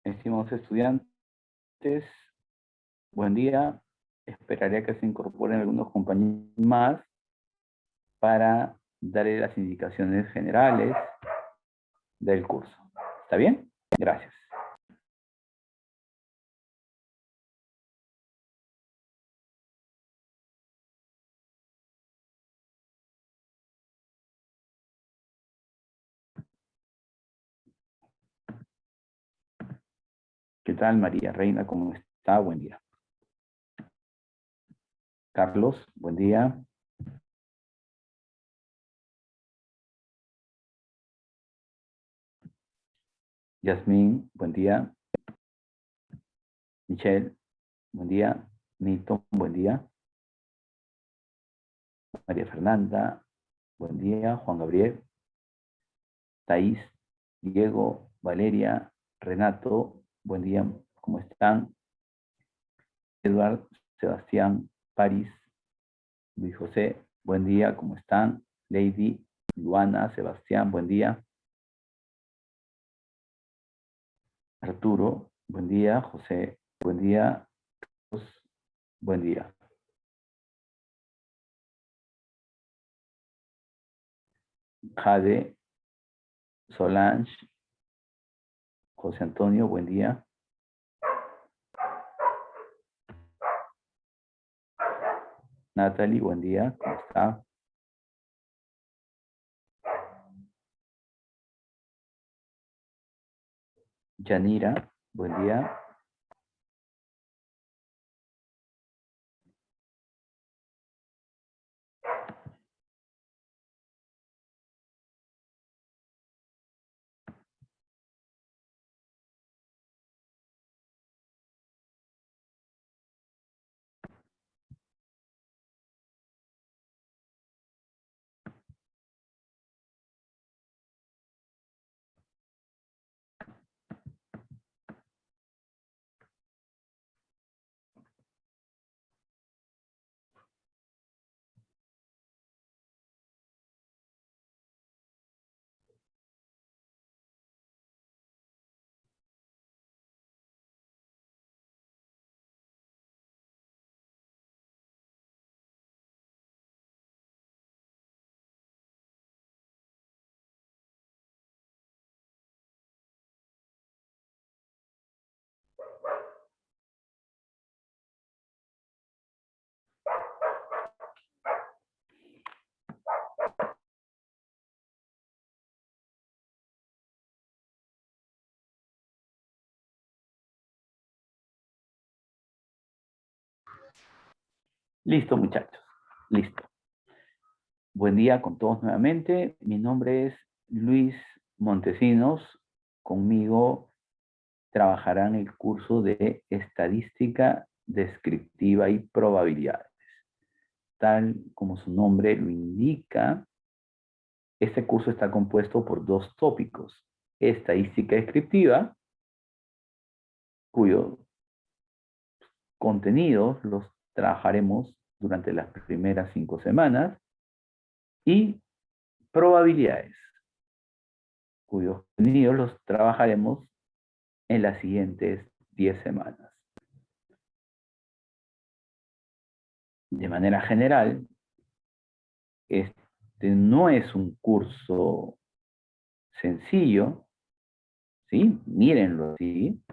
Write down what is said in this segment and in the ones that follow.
Estimados estudiantes, buen día. Esperaré a que se incorporen algunos compañeros más para darle las indicaciones generales del curso. ¿Está bien? Gracias. ¿Qué tal, María Reina? ¿Cómo está? Buen día. Carlos, buen día. Yasmín, buen día. Michelle, buen día. Nito, buen día. María Fernanda, buen día. Juan Gabriel, Thais, Diego, Valeria, Renato, buen día. ¿Cómo están? Edward, Sebastián, París, Luis José, buen día, ¿cómo están? Lady, Luana, Sebastián, buen día. Arturo, buen día. José, buen día. Carlos, buen día. Jade, Solange, José Antonio, buen día. Natalie, buen día, ¿cómo está? Yanira, buen día. Listo, muchachos, listo. Buen día con todos nuevamente. Mi nombre es Luis Montesinos. Conmigo trabajarán el curso de Estadística Descriptiva y Probabilidades. Tal como su nombre lo indica, este curso está compuesto por dos tópicos. Estadística descriptiva, cuyos contenidos los trabajaremos durante las primeras 5 semanas, y probabilidades, cuyos contenidos los trabajaremos en las siguientes 10 semanas. De manera general, este no es un curso sencillo, ¿sí? Mírenlo así,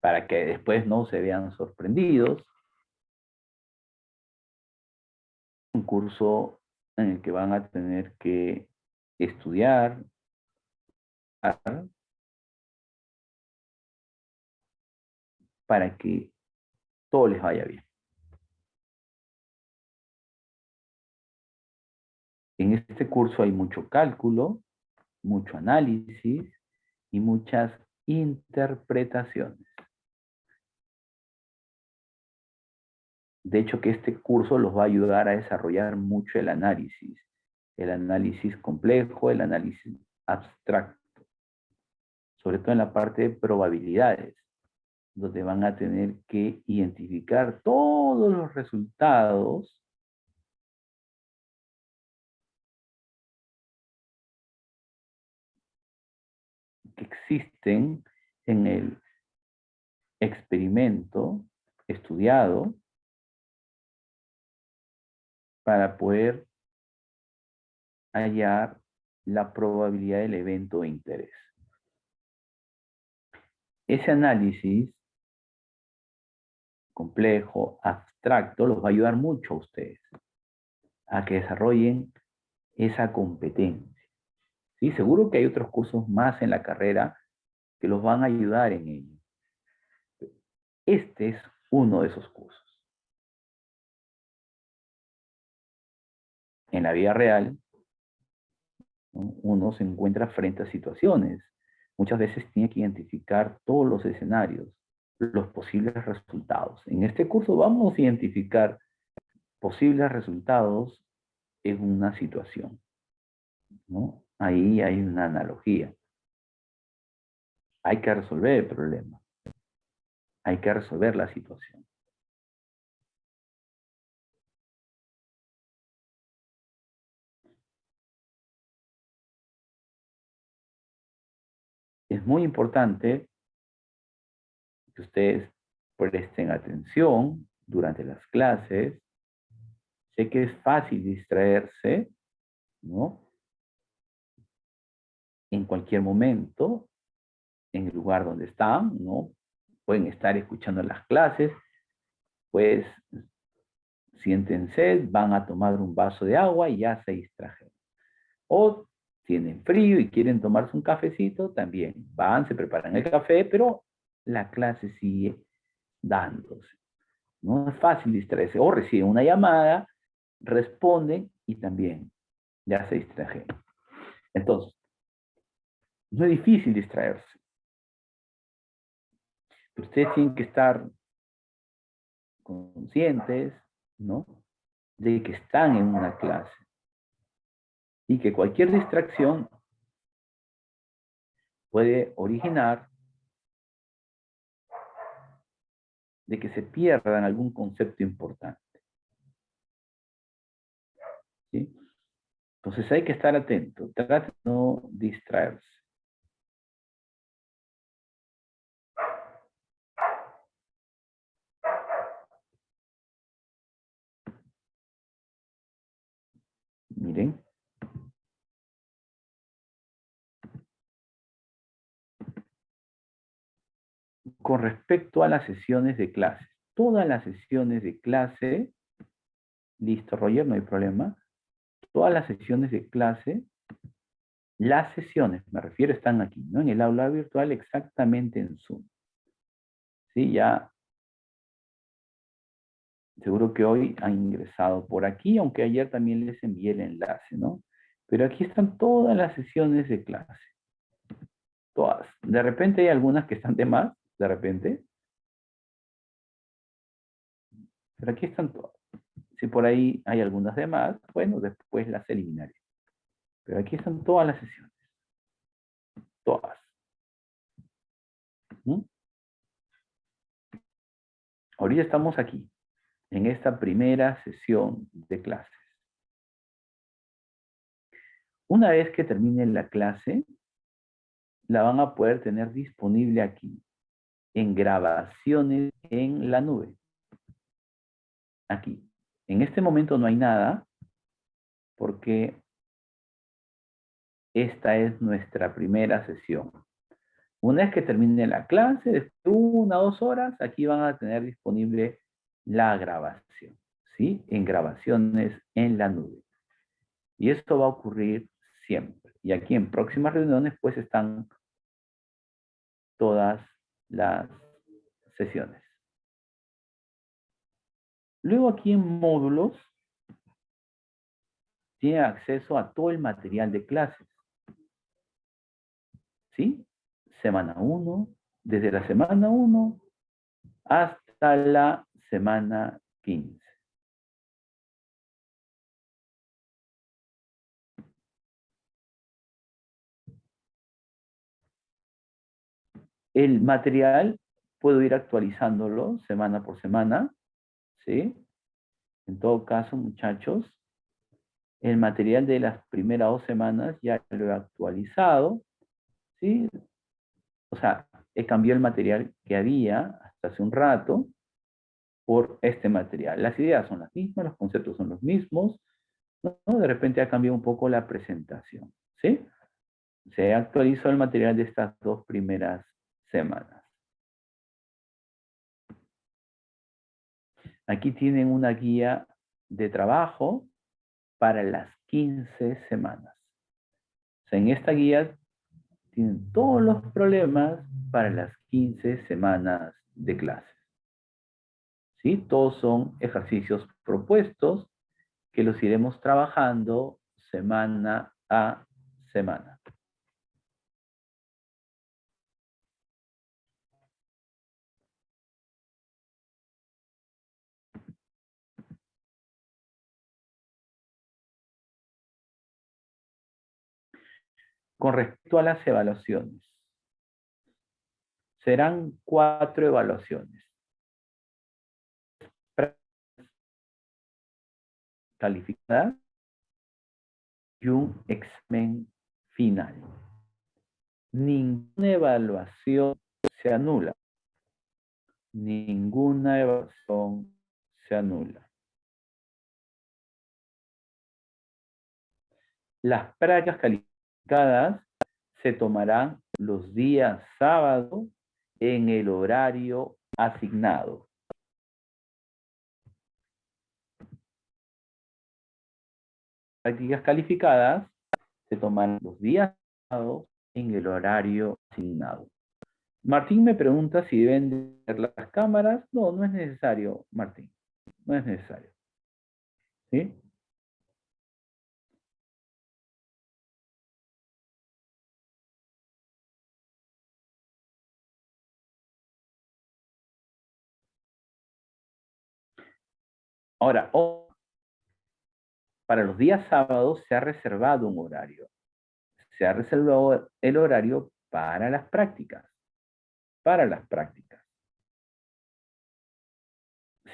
para que después no se vean sorprendidos. Un curso en el que van a tener que estudiar para que todo les vaya bien. En este curso hay mucho cálculo, mucho análisis y muchas interpretaciones. De hecho, que este curso los va a ayudar a desarrollar mucho el análisis complejo, el análisis abstracto, sobre todo en la parte de probabilidades, donde van a tener que identificar todos los resultados que existen en el experimento estudiado para poder hallar la probabilidad del evento de interés. Ese análisis complejo, abstracto, los va a ayudar mucho a ustedes a que desarrollen esa competencia. ¿Sí? Seguro que hay otros cursos más en la carrera que los van a ayudar en ello. Este es uno de esos cursos. En la vida real, ¿no? Uno se encuentra frente a situaciones. Muchas veces tiene que identificar todos los escenarios, los posibles resultados. En este curso vamos a identificar posibles resultados en una situación, ¿no? Ahí hay una analogía. Hay que resolver el problema. Hay que resolver la situación. Es muy importante que ustedes presten atención durante las clases. Sé que es fácil distraerse, ¿no? En cualquier momento, en el lugar donde están, ¿no? Pueden estar escuchando las clases, pues sienten sed, van a tomar un vaso de agua y ya se distrajeron. O tienen frío y quieren tomarse un cafecito, también van, se preparan el café, pero la clase sigue dándose. No es fácil distraerse. O reciben una llamada, responden y también ya se distrajeron. Entonces, no es difícil distraerse. Ustedes tienen que estar conscientes, ¿no? De que están en una clase y que cualquier distracción puede originar de que se pierdan algún concepto importante, ¿sí? Entonces hay que estar atento, trate de no distraerse. Miren. Con respecto a las sesiones de clase, todas las sesiones de clase, listo, Roger, no hay problema. Todas las sesiones de clase, las sesiones, me refiero, están aquí, ¿no? En el aula virtual, exactamente en Zoom. Sí, ya seguro que hoy han ingresado por aquí, aunque ayer también les envié el enlace, ¿no? Pero aquí están todas las sesiones de clase. Todas. De repente hay algunas que están de más, de repente. Pero aquí están todas. Si por ahí hay algunas de más, bueno, después las eliminaré. Pero aquí están todas las sesiones. Todas. ¿Mm? Ahorita estamos aquí, en esta primera sesión de clases. Una vez que termine la clase, la van a poder tener disponible aquí, en grabaciones en la nube. Aquí. En este momento no hay nada, porque esta es nuestra primera sesión. Una vez que termine la clase, después de 1 o 2 horas, aquí van a tener disponible la grabación, ¿sí? En grabaciones en la nube. Y esto va a ocurrir siempre. Y aquí en próximas reuniones, pues están todas las sesiones. Luego aquí en módulos, tiene acceso a todo el material de clases, ¿sí? Semana 1, desde la semana 1 hasta la semana 15. El material puedo ir actualizándolo semana por semana, ¿sí? En todo caso, muchachos, el material de las primeras 2 semanas ya lo he actualizado, ¿sí? O sea, he cambiado el material que había hasta hace un rato por este material. Las ideas son las mismas, los conceptos son los mismos, ¿no? De repente ha cambiado un poco la presentación, ¿sí? Se actualizó el material de estas 2 primeras semanas. Aquí tienen una guía de trabajo para las 15 semanas. O sea, en esta guía tienen todos los problemas para las 15 semanas de clase. ¿Sí? Todos son ejercicios propuestos que los iremos trabajando semana a semana. Con respecto a las evaluaciones, serán 4 evaluaciones. Calificada y un examen final. Ninguna evaluación se anula. Ninguna evaluación se anula. Las prácticas calificadas se tomarán los días sábados en el horario asignado. Prácticas calificadas se tomarán los días sábados en el horario asignado. Martín me pregunta si deben ver las cámaras. No, no es necesario, Martín. No es necesario. ¿Sí? Ahora, para los días sábados se ha reservado un horario. Se ha reservado el horario para las prácticas. Para las prácticas.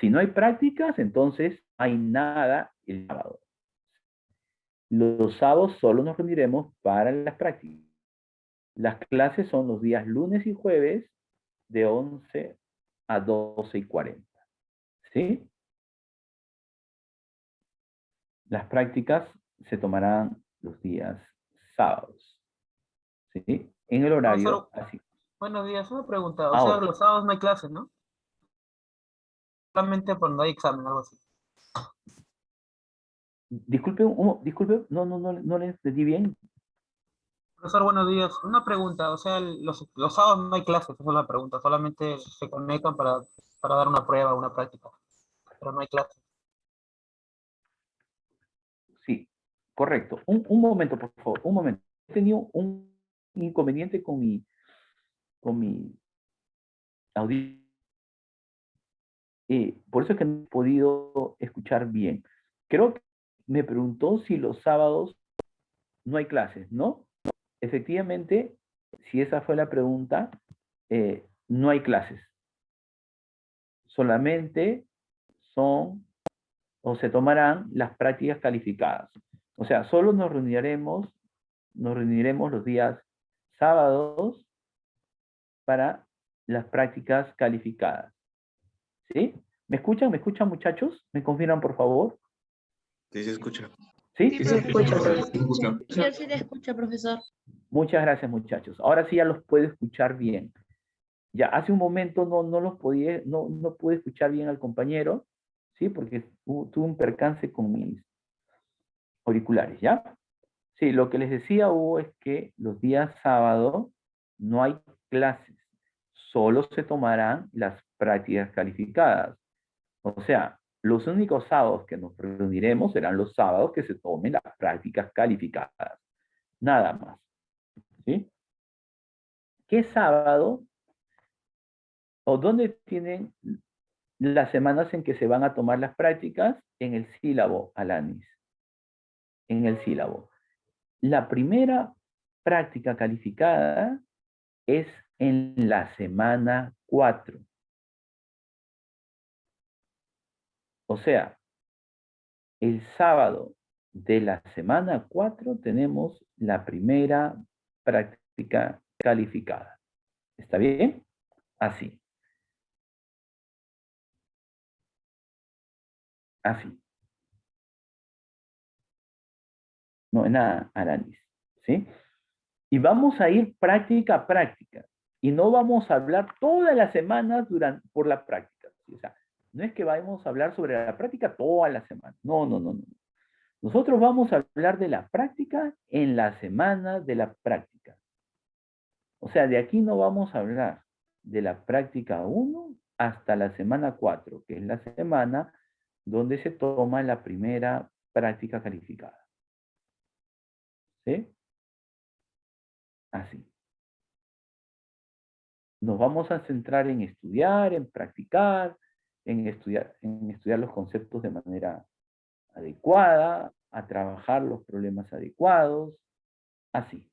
Si no hay prácticas, entonces no hay nada el sábado. Los sábados solo nos reuniremos para las prácticas. Las clases son los días lunes y jueves de 11 a 12:40. ¿Sí? Las prácticas se tomarán los días sábados. ¿Sí? En el horario Profesor, así. buenos días. Una pregunta. O sea, Ahora, los sábados no hay clases, ¿no? Solamente cuando hay examen, algo así. disculpe, disculpe, no le entendí bien. Profesor, buenos días. Una pregunta. O sea, los sábados no hay clases, esa es la pregunta. Solamente se conectan para dar una prueba, una práctica. Pero no hay clases. Sí, correcto. Un momento, por favor, un momento. He tenido un inconveniente con mi audio. Por eso es que no he podido escuchar bien. Creo que me preguntó si los sábados no hay clases, ¿no? Efectivamente, si esa fue la pregunta, no hay clases. Solamente son o se tomarán las prácticas calificadas. O sea, solo nos reuniremos los días sábados para las prácticas calificadas. ¿Sí? ¿Me escuchan? ¿Me escuchan, muchachos? ¿Me confirman, por favor? Sí, se escucha. ¿Sí? Sí, Sí, se escucha, profesor, profesor. Se escucha. sí, él sí le escucha, profesor. Muchas gracias, muchachos. Ahora sí ya los puedo escuchar bien. Ya hace un momento no pude escuchar bien al compañero, ¿sí? Porque tuve un percance con mis auriculares, ¿ya? Sí, lo que les decía, Hugo, es que los días sábado no hay clases, solo se tomarán las prácticas calificadas. O sea, los únicos sábados que nos reuniremos serán los sábados que se tomen las prácticas calificadas. Nada más. ¿Sí? ¿Qué sábado o dónde tienen las semanas en que se van a tomar las prácticas? En el sílabo, Alanis. En el sílabo. La primera práctica calificada es en la semana 4. O sea, el sábado de la semana 4 tenemos la primera práctica calificada. ¿Está bien? Así. Así. No, nada, análisis. ¿Sí? Y vamos a ir práctica a práctica. Y no vamos a hablar todas las semanas por la práctica. ¿Sí? O sea, no es que vayamos a hablar sobre la práctica toda la semana. No, no, no, no. Nosotros vamos a hablar de la práctica en la semana de la práctica. O sea, de aquí no vamos a hablar de la práctica 1 hasta la semana 4, que es la semana donde se toma la primera práctica calificada. ¿Sí? Así. Nos vamos a centrar en estudiar, en practicar, en estudiar los conceptos de manera adecuada, a trabajar los problemas adecuados, así,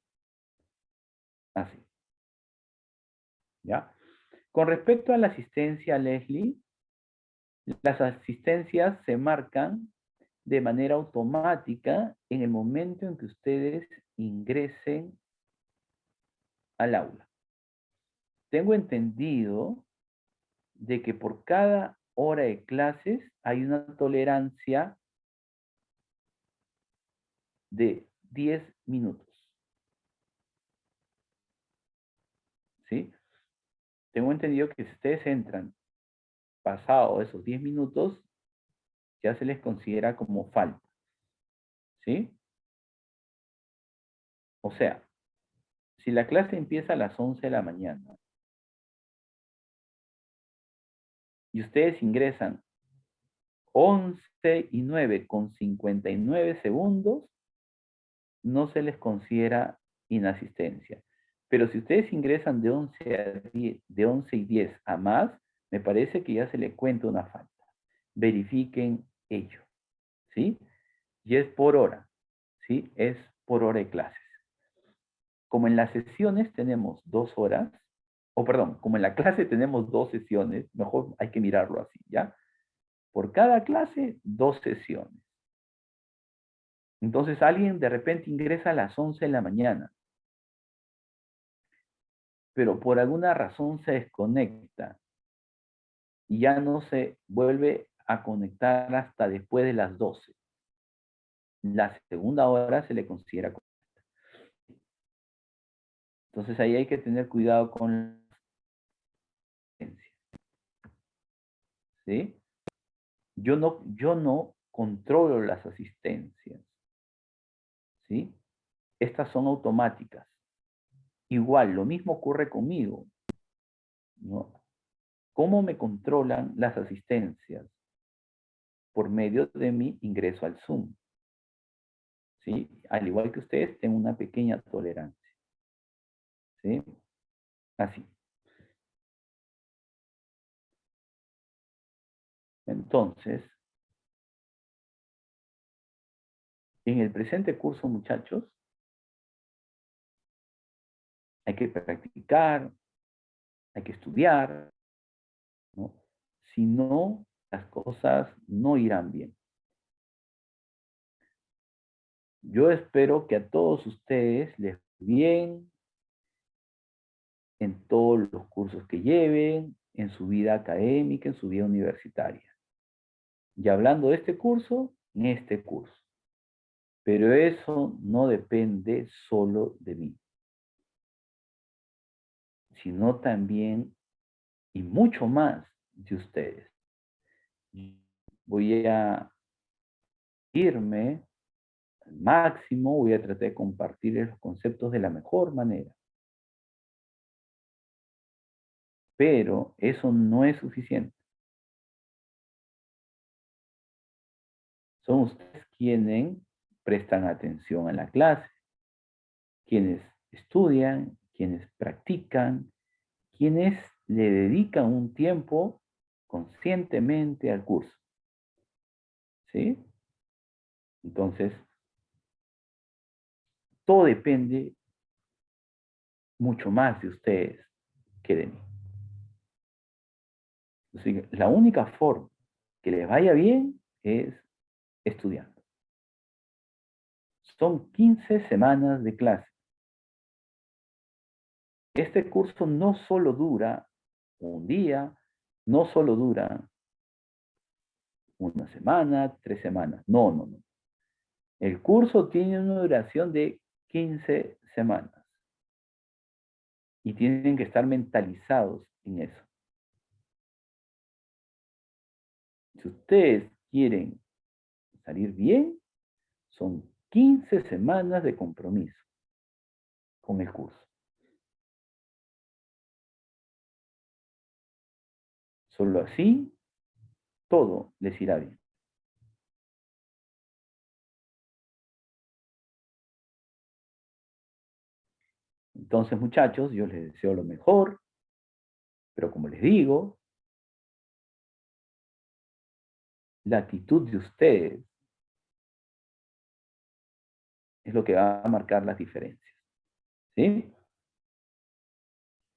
así. ¿Ya? Con respecto a la asistencia, Leslie, las asistencias se marcan de manera automática en el momento en que ustedes ingresen al aula. Tengo entendido de que por cada hora de clases hay una tolerancia de 10 minutos. ¿Sí? Tengo entendido que si ustedes entran pasado esos 10 minutos, ya se les considera como falta. ¿Sí? O sea, si la clase empieza a las 11 de la mañana y ustedes ingresan 11:09 con 59 segundos, no se les considera inasistencia. Pero si ustedes ingresan de 11:10 a más, me parece que ya se le cuenta una falta. Verifiquen ello, ¿sí? Y es por hora, ¿sí? Es por hora de clases. Como en las sesiones tenemos 2 horas, o perdón, como en la clase tenemos 2 sesiones, mejor hay que mirarlo así, ¿ya? Por cada clase, 2 sesiones. Entonces alguien de repente ingresa a las 11 de la mañana, pero por alguna razón se desconecta y ya no se vuelve a conectar hasta después de las 12. La segunda hora se le considera. Entonces ahí hay que tener cuidado con la asistencia, ¿sí? Yo no controlo las asistencias, ¿sí? Estas son automáticas. Igual, lo mismo ocurre conmigo, ¿no? ¿Cómo me controlan las asistencias? Por medio de mi ingreso al Zoom, ¿sí? Al igual que ustedes, tengo una pequeña tolerancia, ¿sí? Así. Entonces, en el presente curso, muchachos, hay que practicar, hay que estudiar, ¿no? Si no, las cosas no irán bien. Yo espero que a todos ustedes les vaya bien en todos los cursos que lleven, en su vida académica, en su vida universitaria. Y hablando de este curso, en este curso. Pero eso no depende solo de mí, sino también y mucho más de ustedes. Voy a irme al máximo, voy a tratar de compartir los conceptos de la mejor manera. Pero eso no es suficiente. Son ustedes quienes prestan atención a la clase, quienes estudian, quienes practican, quienes le dedican un tiempo conscientemente al curso. ¿Sí? Entonces, todo depende mucho más de ustedes que de mí. Así que la única forma que les vaya bien es estudiando. Son 15 semanas de clase. Este curso no solo dura un día, no solo dura una semana, 3 semanas. No, no, no. El curso tiene una duración de 15 semanas. Y tienen que estar mentalizados en eso. Si ustedes quieren salir bien, son 15 semanas de compromiso con el curso. Solo así, todo les irá bien. Entonces, muchachos, yo les deseo lo mejor, pero como les digo, la actitud de ustedes es lo que va a marcar las diferencias. ¿Sí?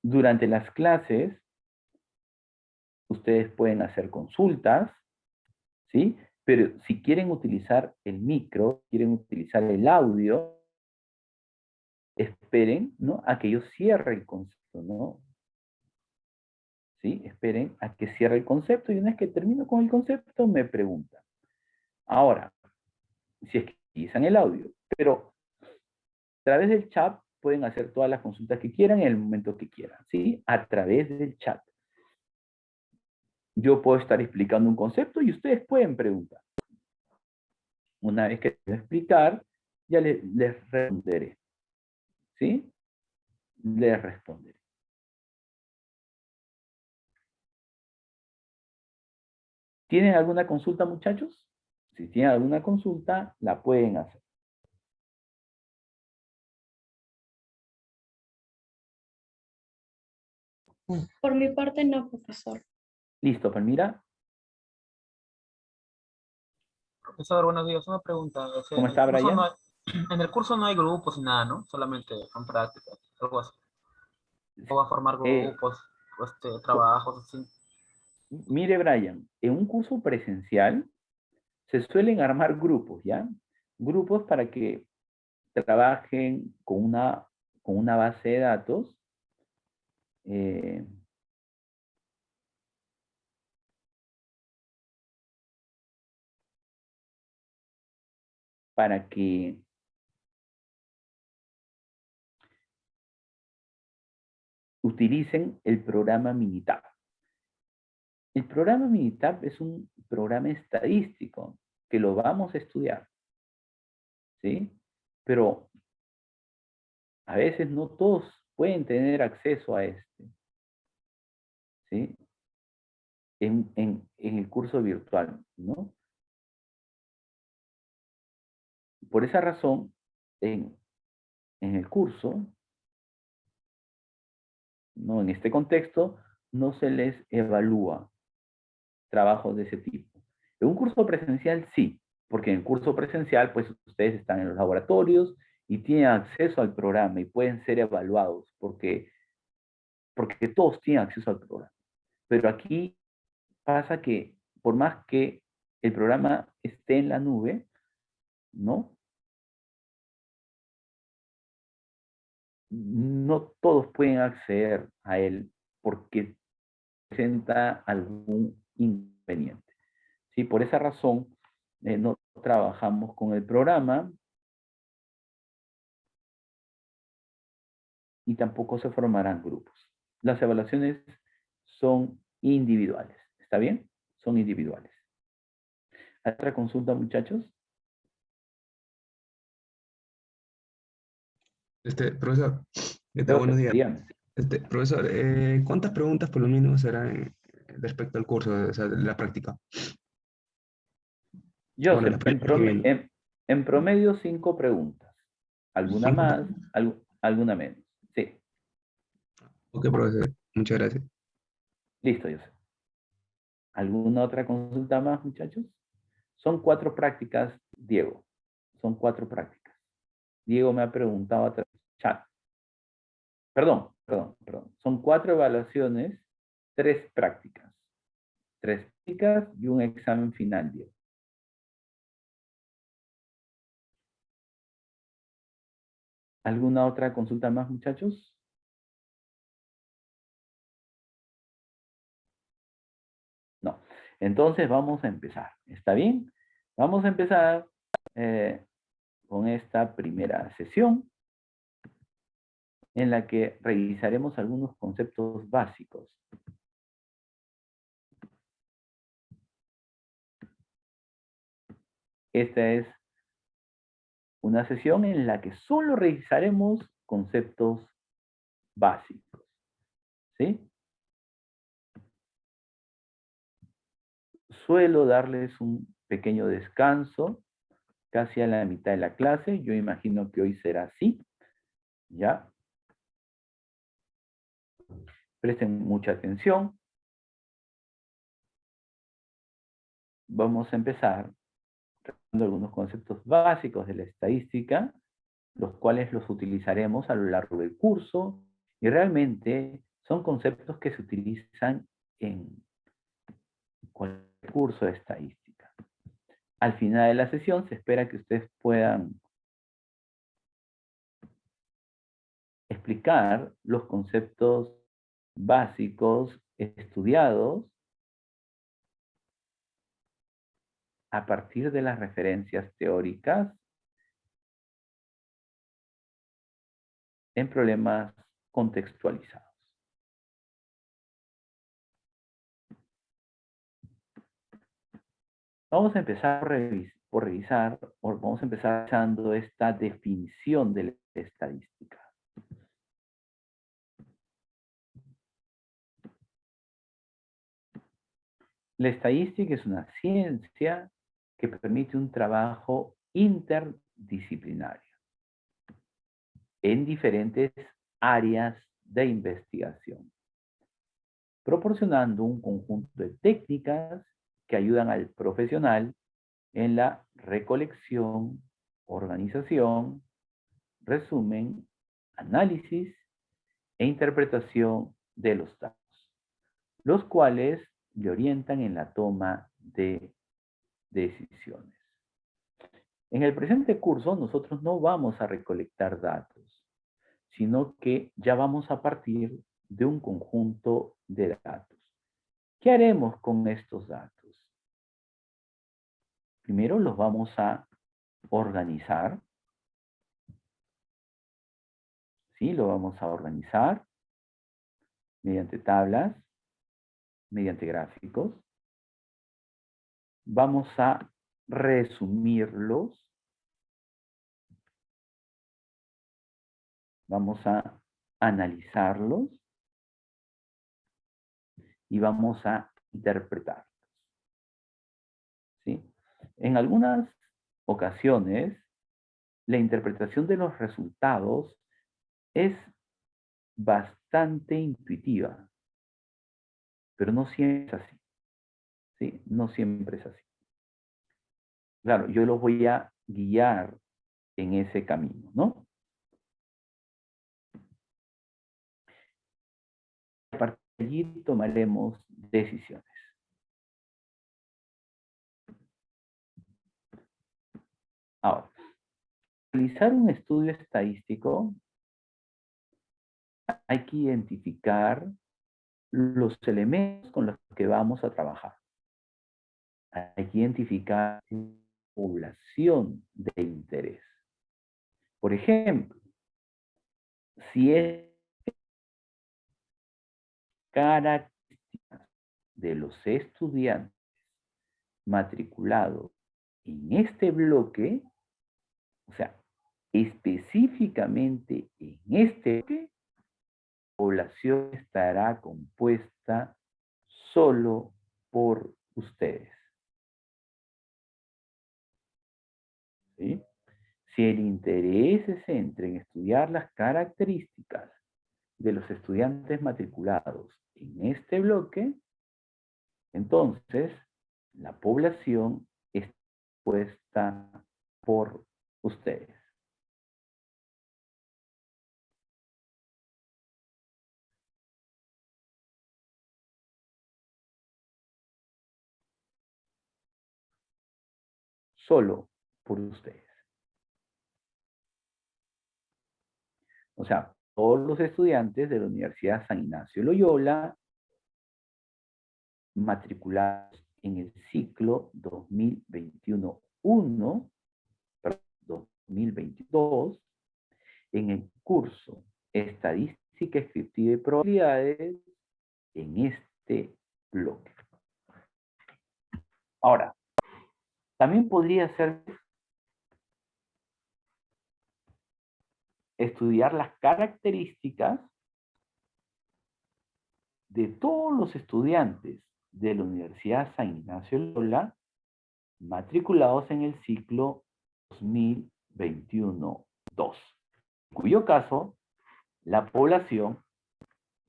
Durante las clases, ustedes pueden hacer consultas, ¿sí? Pero si quieren utilizar el micro, quieren utilizar el audio, esperen, ¿no? A que yo cierre el concepto, ¿no? ¿Sí? Esperen a que cierre el concepto y una vez que termino con el concepto, me preguntan. Ahora, si es que utilizan el audio, pero a través del chat pueden hacer todas las consultas que quieran en el momento que quieran, ¿sí? A través del chat. Yo puedo estar explicando un concepto y ustedes pueden preguntar. Una vez que voy a explicar, ya les responderé. ¿Sí? Les responderé. ¿Tienen alguna consulta, muchachos? Si tienen alguna consulta, la pueden hacer. Por mi parte no, profesor. Listo, Palmira. Profesor, buenos días. Una pregunta. O sea, ¿Cómo está, Brian? en el curso no hay grupos ni nada, ¿no? Solamente son prácticas, algo así. O va a formar grupos, trabajos, así. Mire, Brian, en un curso presencial se suelen armar grupos, ¿ya? Grupos para que trabajen con una base de datos. Para que utilicen el programa Minitab. El programa Minitab es un programa estadístico que lo vamos a estudiar, ¿sí? Pero a veces no todos pueden tener acceso a este, ¿sí? En el curso virtual, ¿no? Por esa razón, en el curso, ¿no? En este contexto, no se les evalúa trabajos de ese tipo. En un curso presencial sí, porque en el curso presencial pues ustedes están en los laboratorios y tienen acceso al programa y pueden ser evaluados porque todos tienen acceso al programa. Pero aquí pasa que por más que el programa esté en la nube, ¿no? No todos pueden acceder a él porque presenta algún inconveniente. ¿Sí? Por esa razón, no trabajamos con el programa y tampoco se formarán grupos. Las evaluaciones son individuales. ¿Está bien? Son individuales. ¿Otra consulta, muchachos? Profesor, ¿qué tal? Joseph, Buenos días. dígame. Profesor, ¿cuántas preguntas por lo menos serán respecto al curso, o sea, de la práctica? Bueno, Joseph, requerimiento. en promedio 5 preguntas. Alguna ¿Cinco? más, alguna menos. Sí, Ok, profesor, muchas gracias. listo, Joseph. ¿Alguna otra consulta más, muchachos? Son 4 prácticas, Diego. Son 4 prácticas. Diego me ha preguntado a través del chat. Perdón. Son 4 evaluaciones, 3 prácticas. 3 prácticas y un examen final, Diego. ¿Alguna otra consulta más, muchachos? No. Entonces vamos a empezar. ¿Está bien? Vamos a empezar con esta primera sesión en la que revisaremos algunos conceptos básicos. Esta es una sesión en la que solo revisaremos conceptos básicos. ¿Sí? Suelo darles un pequeño descanso casi a la mitad de la clase. Yo imagino que hoy será así. ¿Ya? Presten mucha atención. Vamos a empezar con algunos conceptos básicos de la estadística, los cuales los utilizaremos a lo largo del curso, y realmente son conceptos que se utilizan en cualquier curso de estadística. Al final de la sesión se espera que ustedes puedan explicar los conceptos básicos estudiados a partir de las referencias teóricas en problemas contextualizados. Vamos a empezar por revisar, o vamos a empezar revisando esta definición de la estadística. La estadística es una ciencia que permite un trabajo interdisciplinario en diferentes áreas de investigación, proporcionando un conjunto de técnicas que ayudan al profesional en la recolección, organización, resumen, análisis e interpretación de los datos, los cuales le orientan en la toma de decisiones. En el presente curso nosotros no vamos a recolectar datos, sino que ya vamos a partir de un conjunto de datos. ¿Qué haremos con estos datos? Primero los vamos a organizar. ¿Sí? Lo vamos a organizar mediante tablas, mediante gráficos. Vamos a resumirlos. Vamos a analizarlos. Y vamos a interpretarlos. ¿Sí? En algunas ocasiones, la interpretación de los resultados es bastante intuitiva, pero no siempre es así. ¿Sí? No siempre es así. Claro, yo los voy a guiar en ese camino, ¿no? A partir de allí tomaremos decisiones. Ahora, realizar un estudio estadístico, hay que identificar los elementos con los que vamos a trabajar. Hay que identificar la población de interés. Por ejemplo, si es características de los estudiantes matriculados en este bloque, o sea, específicamente en este bloque, la población estará compuesta solo por ustedes. ¿Sí? Si el interés se centra en estudiar las características de los estudiantes matriculados en este bloque, entonces la población está compuesta por ustedes. Solo por ustedes. O sea, todos los estudiantes de la Universidad San Ignacio de Loyola matriculados en el ciclo 2021-1, perdón, 2022, en el curso Estadística Descriptiva y Probabilidades, en este bloque. Ahora, también podría ser estudiar las características de todos los estudiantes de la Universidad San Ignacio de Loyola matriculados en el ciclo 2021-2, en cuyo caso la población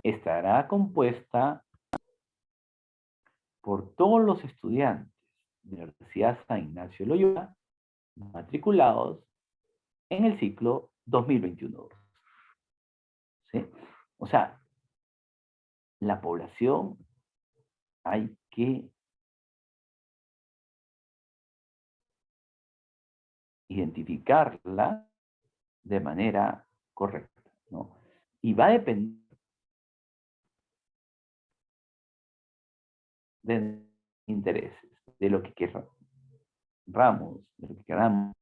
estará compuesta por todos los estudiantes de la Universidad San Ignacio de Loyola matriculados en el ciclo 2021-2. ¿Sí? O sea, la población hay que identificarla de manera correcta, ¿no? Y va a depender de intereses, de lo que queramos, de lo que queramos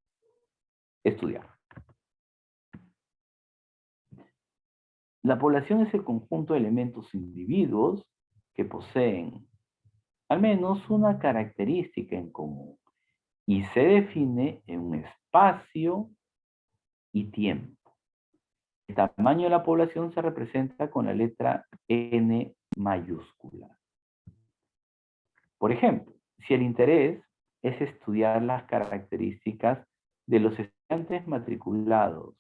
estudiar. La población es el conjunto de elementos individuos que poseen al menos una característica en común y se define en un espacio y tiempo. El tamaño de la población se representa con la letra N mayúscula. Por ejemplo, si el interés es estudiar las características de los estudiantes matriculados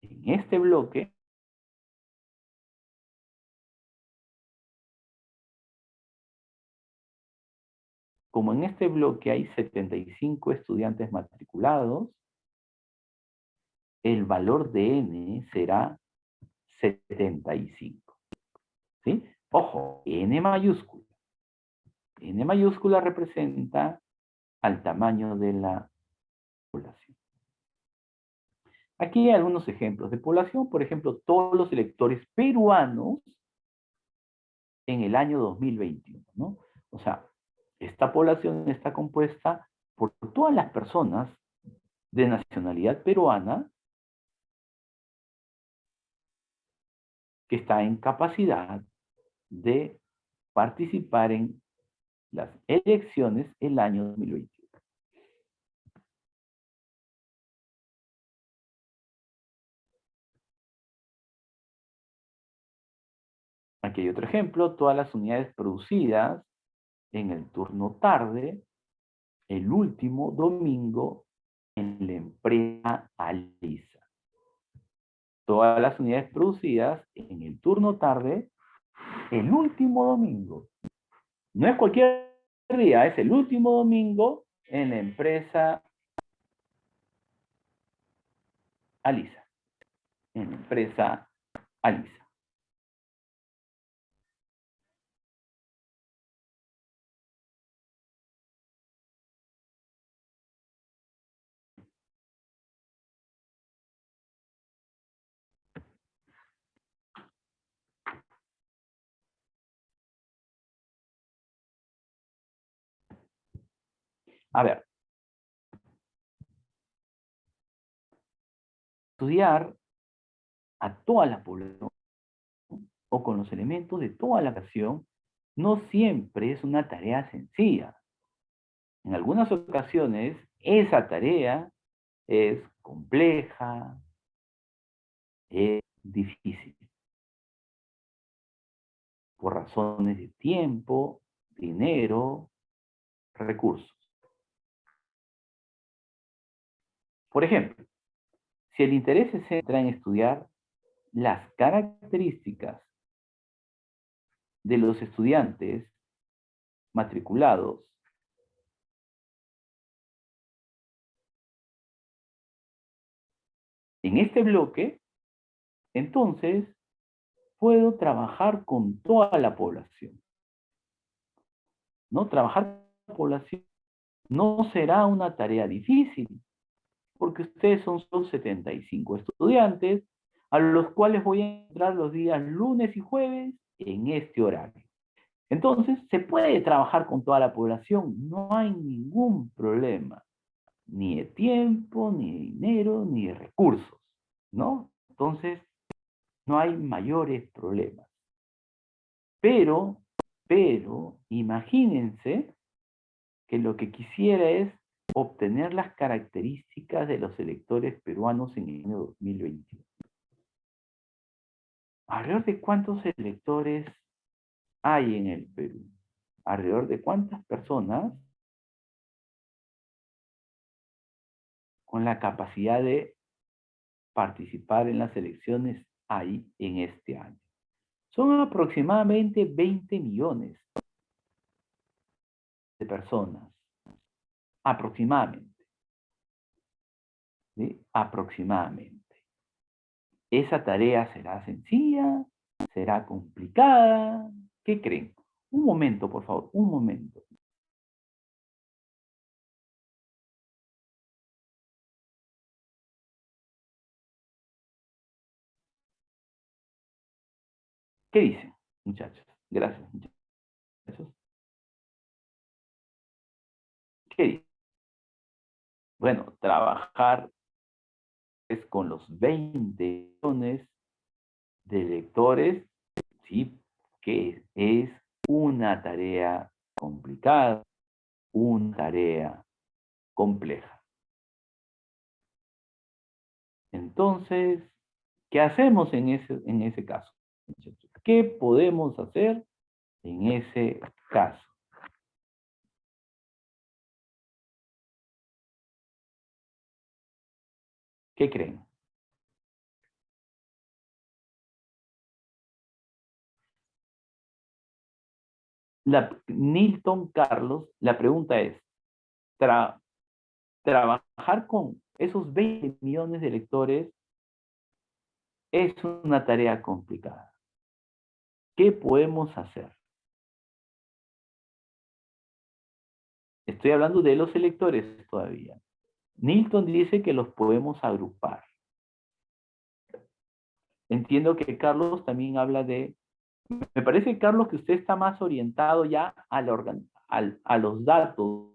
en este bloque, como en este bloque hay 75 estudiantes matriculados, el valor de N será 75. ¿Sí? Ojo, N mayúscula. N mayúscula representa al tamaño de la población. Aquí hay algunos ejemplos de población, por ejemplo, todos los electores peruanos en el año 2021, ¿no? O sea, esta población está compuesta por todas las personas de nacionalidad peruana que está en capacidad de participar en las elecciones el año 2021. Aquí hay otro ejemplo, todas las unidades producidas en el turno tarde, el último domingo en la empresa Alisa. Todas las unidades producidas en el turno tarde, el último domingo. No es cualquier día, es el último domingo en la empresa Alisa. En la empresa Alisa. A ver. Estudiar a toda la población o con los elementos de toda la nación no siempre es una tarea sencilla. En algunas ocasiones esa tarea es compleja, es difícil, por razones de tiempo, dinero, recursos. Por ejemplo, si el interés se centra en estudiar las características de los estudiantes matriculados en este bloque, entonces puedo trabajar con toda la población. ¿No? Trabajar con la población no será una tarea difícil, porque ustedes son solo 75 estudiantes, a los cuales voy a entrar los días lunes y jueves en este horario. Entonces, se puede trabajar con toda la población, no hay ningún problema, ni de tiempo, ni de dinero, ni de recursos, ¿no? Entonces, no hay mayores problemas. Pero, imagínense que lo que quisiera es obtener las características de los electores peruanos en el año 2021. ¿Alrededor de cuántos electores hay en el Perú? ¿Alrededor de cuántas personas con la capacidad de participar en las elecciones hay en este año? Son aproximadamente 20 millones de personas. Aproximadamente. ¿Sí? Aproximadamente. ¿Esa tarea será sencilla? ¿Será complicada? ¿Qué creen? Un momento, por favor, un momento. ¿Qué dicen, muchachos? Gracias, muchachos. ¿Qué dicen? Bueno, trabajar es con los 20 millones de electores, sí, que es una tarea complicada, una tarea compleja. Entonces, ¿qué hacemos en ese caso? ¿Qué podemos hacer en ese caso? ¿Qué creen? Nilton Carlos, la pregunta es, trabajar con esos 20 millones de electores es una tarea complicada. ¿Qué podemos hacer? Estoy hablando de los electores todavía. Nilton dice que los podemos agrupar. Entiendo que Carlos también habla de... Me parece, Carlos, que usted está más orientado ya a los datos,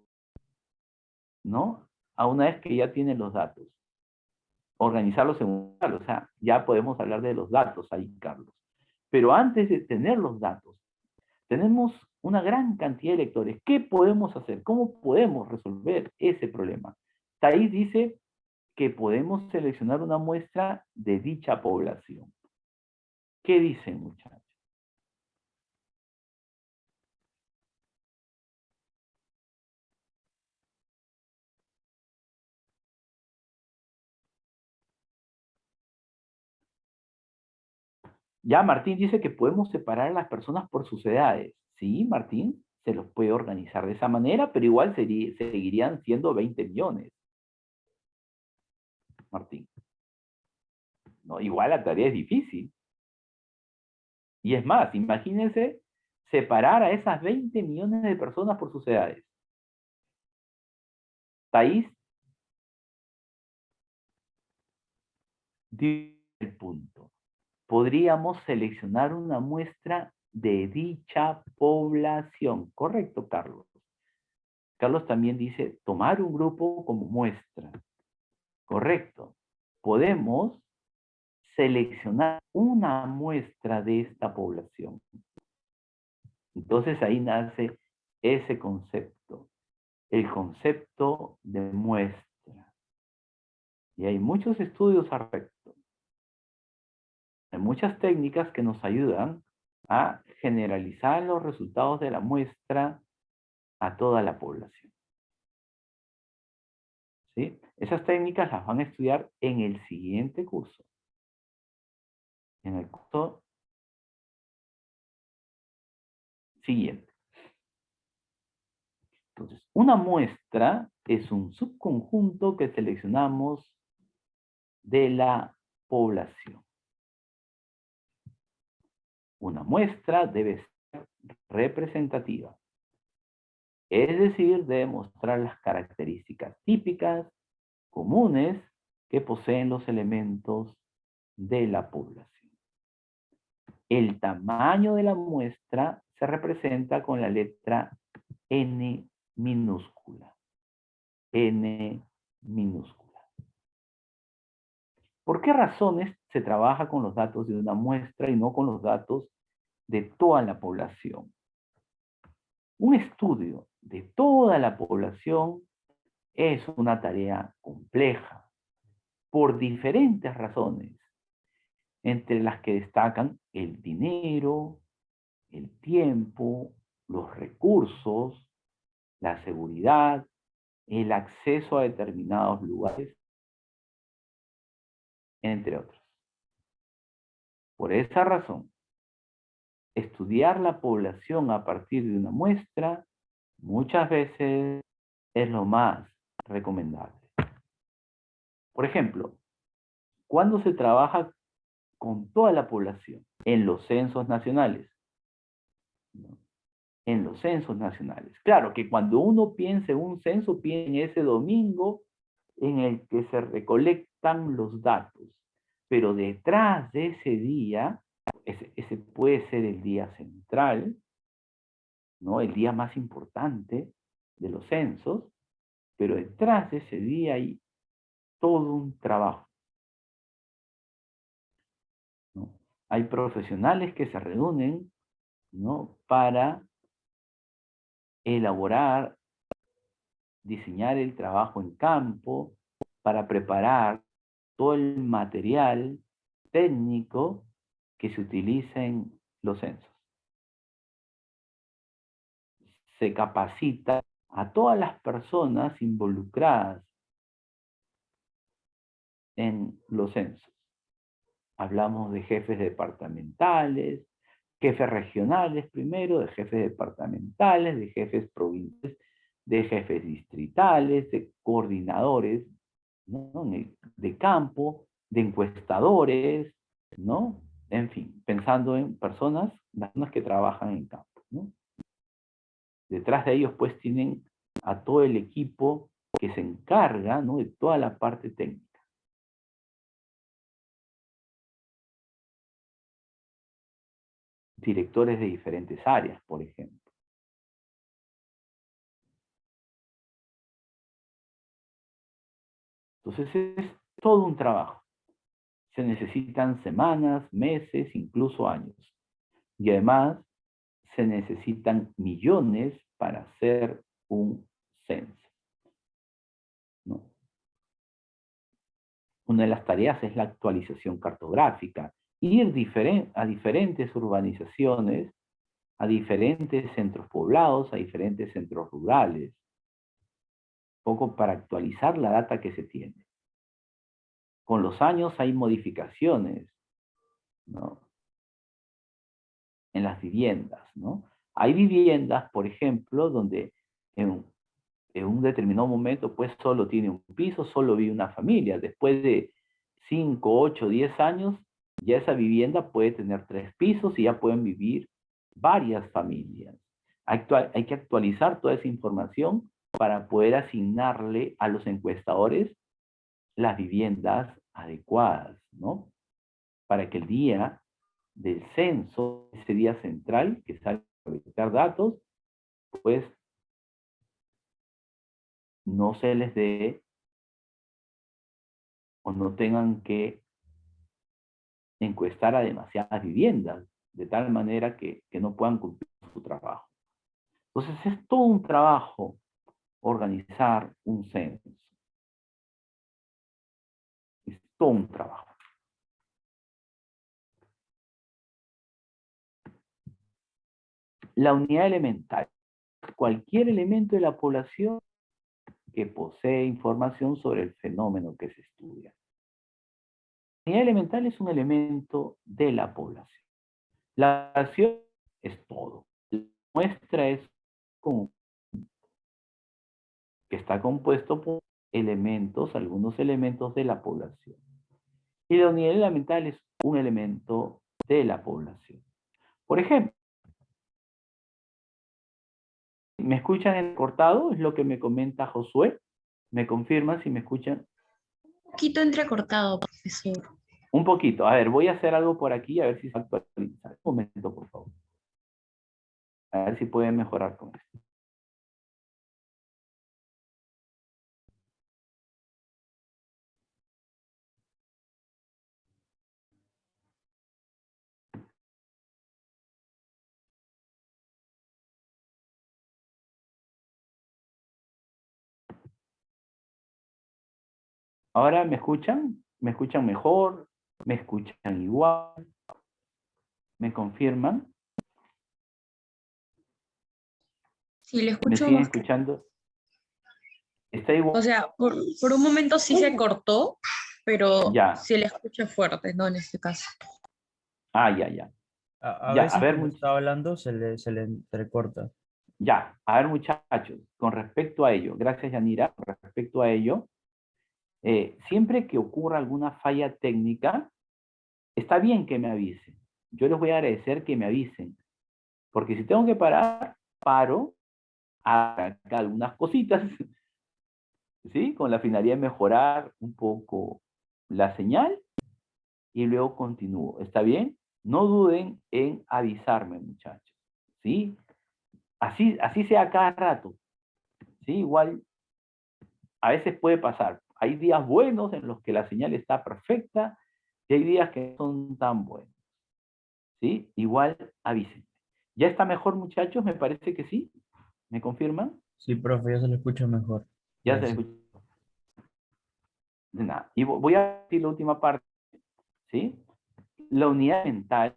¿no? A una vez que ya tiene los datos. Organizarlos en un... O sea, ya podemos hablar de los datos ahí, Carlos. Pero antes de tener los datos, tenemos una gran cantidad de electores. ¿Qué podemos hacer? ¿Cómo podemos resolver ese problema? Thais dice que podemos seleccionar una muestra de dicha población. ¿Qué dicen, muchachos? Ya Martín dice que podemos separar a las personas por sus edades. Sí, Martín, se los puede organizar de esa manera, pero igual seguirían siendo 20 millones. Martín. No, igual la tarea es difícil. Y es más, imagínense separar a esas 20 millones de personas por sus edades. País, dice el punto. Podríamos seleccionar una muestra de dicha población. Correcto, Carlos. Carlos también dice tomar un grupo como muestra. Correcto. Podemos seleccionar una muestra de esta población. Entonces ahí nace ese concepto, el concepto de muestra. Y hay muchos estudios al respecto. Hay muchas técnicas que nos ayudan a generalizar los resultados de la muestra a toda la población. ¿Sí? Esas técnicas las van a estudiar en el siguiente curso. En el curso siguiente. Entonces, una muestra es un subconjunto que seleccionamos de la población. Una muestra debe ser representativa. Es decir, debe mostrar las características típicas, comunes, que poseen los elementos de la población. El tamaño de la muestra se representa con la letra N minúscula. N minúscula. ¿Por qué razones se trabaja con los datos de una muestra y no con los datos de toda la población? Un estudio de toda la población es una tarea compleja por diferentes razones, entre las que destacan el dinero, el tiempo, los recursos, la seguridad, el acceso a determinados lugares, entre otros. Por esa razón, estudiar la población a partir de una muestra muchas veces es lo más recomendable. Por ejemplo, cuando se trabaja con toda la población en los censos nacionales, ¿no? En los censos nacionales. Claro que cuando uno piensa en un censo, piensa en ese domingo en el que se recolectan los datos. Pero detrás de ese día, ese puede ser el día central, ¿no? El día más importante de los censos, pero detrás de ese día hay todo un trabajo, ¿no? Hay profesionales que se reúnen, ¿no? Para elaborar, diseñar el trabajo en campo, para preparar todo el material técnico que se utiliza en los censos. Se capacita a todas las personas involucradas en los censos. Hablamos de jefes departamentales, jefes regionales primero, de jefes departamentales, de jefes provinciales, de jefes distritales, de coordinadores, ¿no? De campo, de encuestadores, ¿no? En fin, pensando en personas, las personas que trabajan en campo, ¿no? Detrás de ellos, pues, tienen a todo el equipo que se encarga, ¿no? De toda la parte técnica. Directores de diferentes áreas, por ejemplo. Entonces es todo un trabajo. Se necesitan semanas, meses, incluso años. Y además se necesitan millones para hacer un censo, ¿no? Una de las tareas es la actualización cartográfica. Ir a diferentes urbanizaciones, a diferentes centros poblados, a diferentes centros rurales, un poco para actualizar la data que se tiene. Con los años hay modificaciones, ¿no? En las viviendas, ¿no? Hay viviendas, por ejemplo, donde en un determinado momento, pues solo tiene un piso, solo vive una familia. Después de 5, 8, 10 años, ya esa vivienda puede tener 3 pisos y ya pueden vivir varias familias. Hay que actualizar toda esa información para poder asignarle a los encuestadores las viviendas adecuadas, ¿no? Para que el día del censo, ese día central que sale a recolectar datos, pues no se les dé o no tengan que encuestar a demasiadas viviendas, de tal manera que no puedan cumplir su trabajo. Entonces es todo un trabajo organizar un censo. Es todo un trabajo. La unidad elemental. Cualquier elemento de la población que posee información sobre el fenómeno que se estudia. La unidad elemental es un elemento de la población. La población es todo. La muestra es como que está compuesto por elementos, algunos elementos de la población. Y la unidad elemental es un elemento de la población. Por ejemplo, ¿me escuchan cortado? Es lo que me comenta Josué. ¿Me confirman si me escuchan? Un poquito entrecortado, profesor. Un poquito. A ver, voy a hacer algo por aquí a ver si se actualiza. Un momento, por favor. A ver si pueden mejorar con esto. Ahora me escuchan mejor, me escuchan igual, me confirman, Sí, le me escucho siguen bastante. escuchando. Está igual, O sea, por un momento sí se cortó, pero ya, sí le escucho fuerte, ¿no? En este caso. ya. A Ya, a veces ver, cuando está hablando se le entrecorta. ya, a ver muchachos, con respecto a ello, gracias Yanira, con respecto a ello, siempre que ocurra alguna falla técnica, está bien que me avisen. Yo les voy a agradecer que me avisen, porque si tengo que parar, paro, hago acá algunas cositas, ¿sí? Con la finalidad de mejorar un poco la señal y luego continúo. ¿Está bien? No duden en avisarme, muchachos, ¿sí? Así sea cada rato, ¿sí? Igual a veces puede pasar. Hay días buenos en los que la señal está perfecta y hay días que no son tan buenos. ¿Sí? Igual avisen. ¿Ya está mejor, muchachos? Me parece que sí. ¿Me confirman? Sí, profe, ya se le escucha mejor. Ya se Gracias. escucha. De nada. Y voy a decir la última parte. ¿Sí? La unidad mental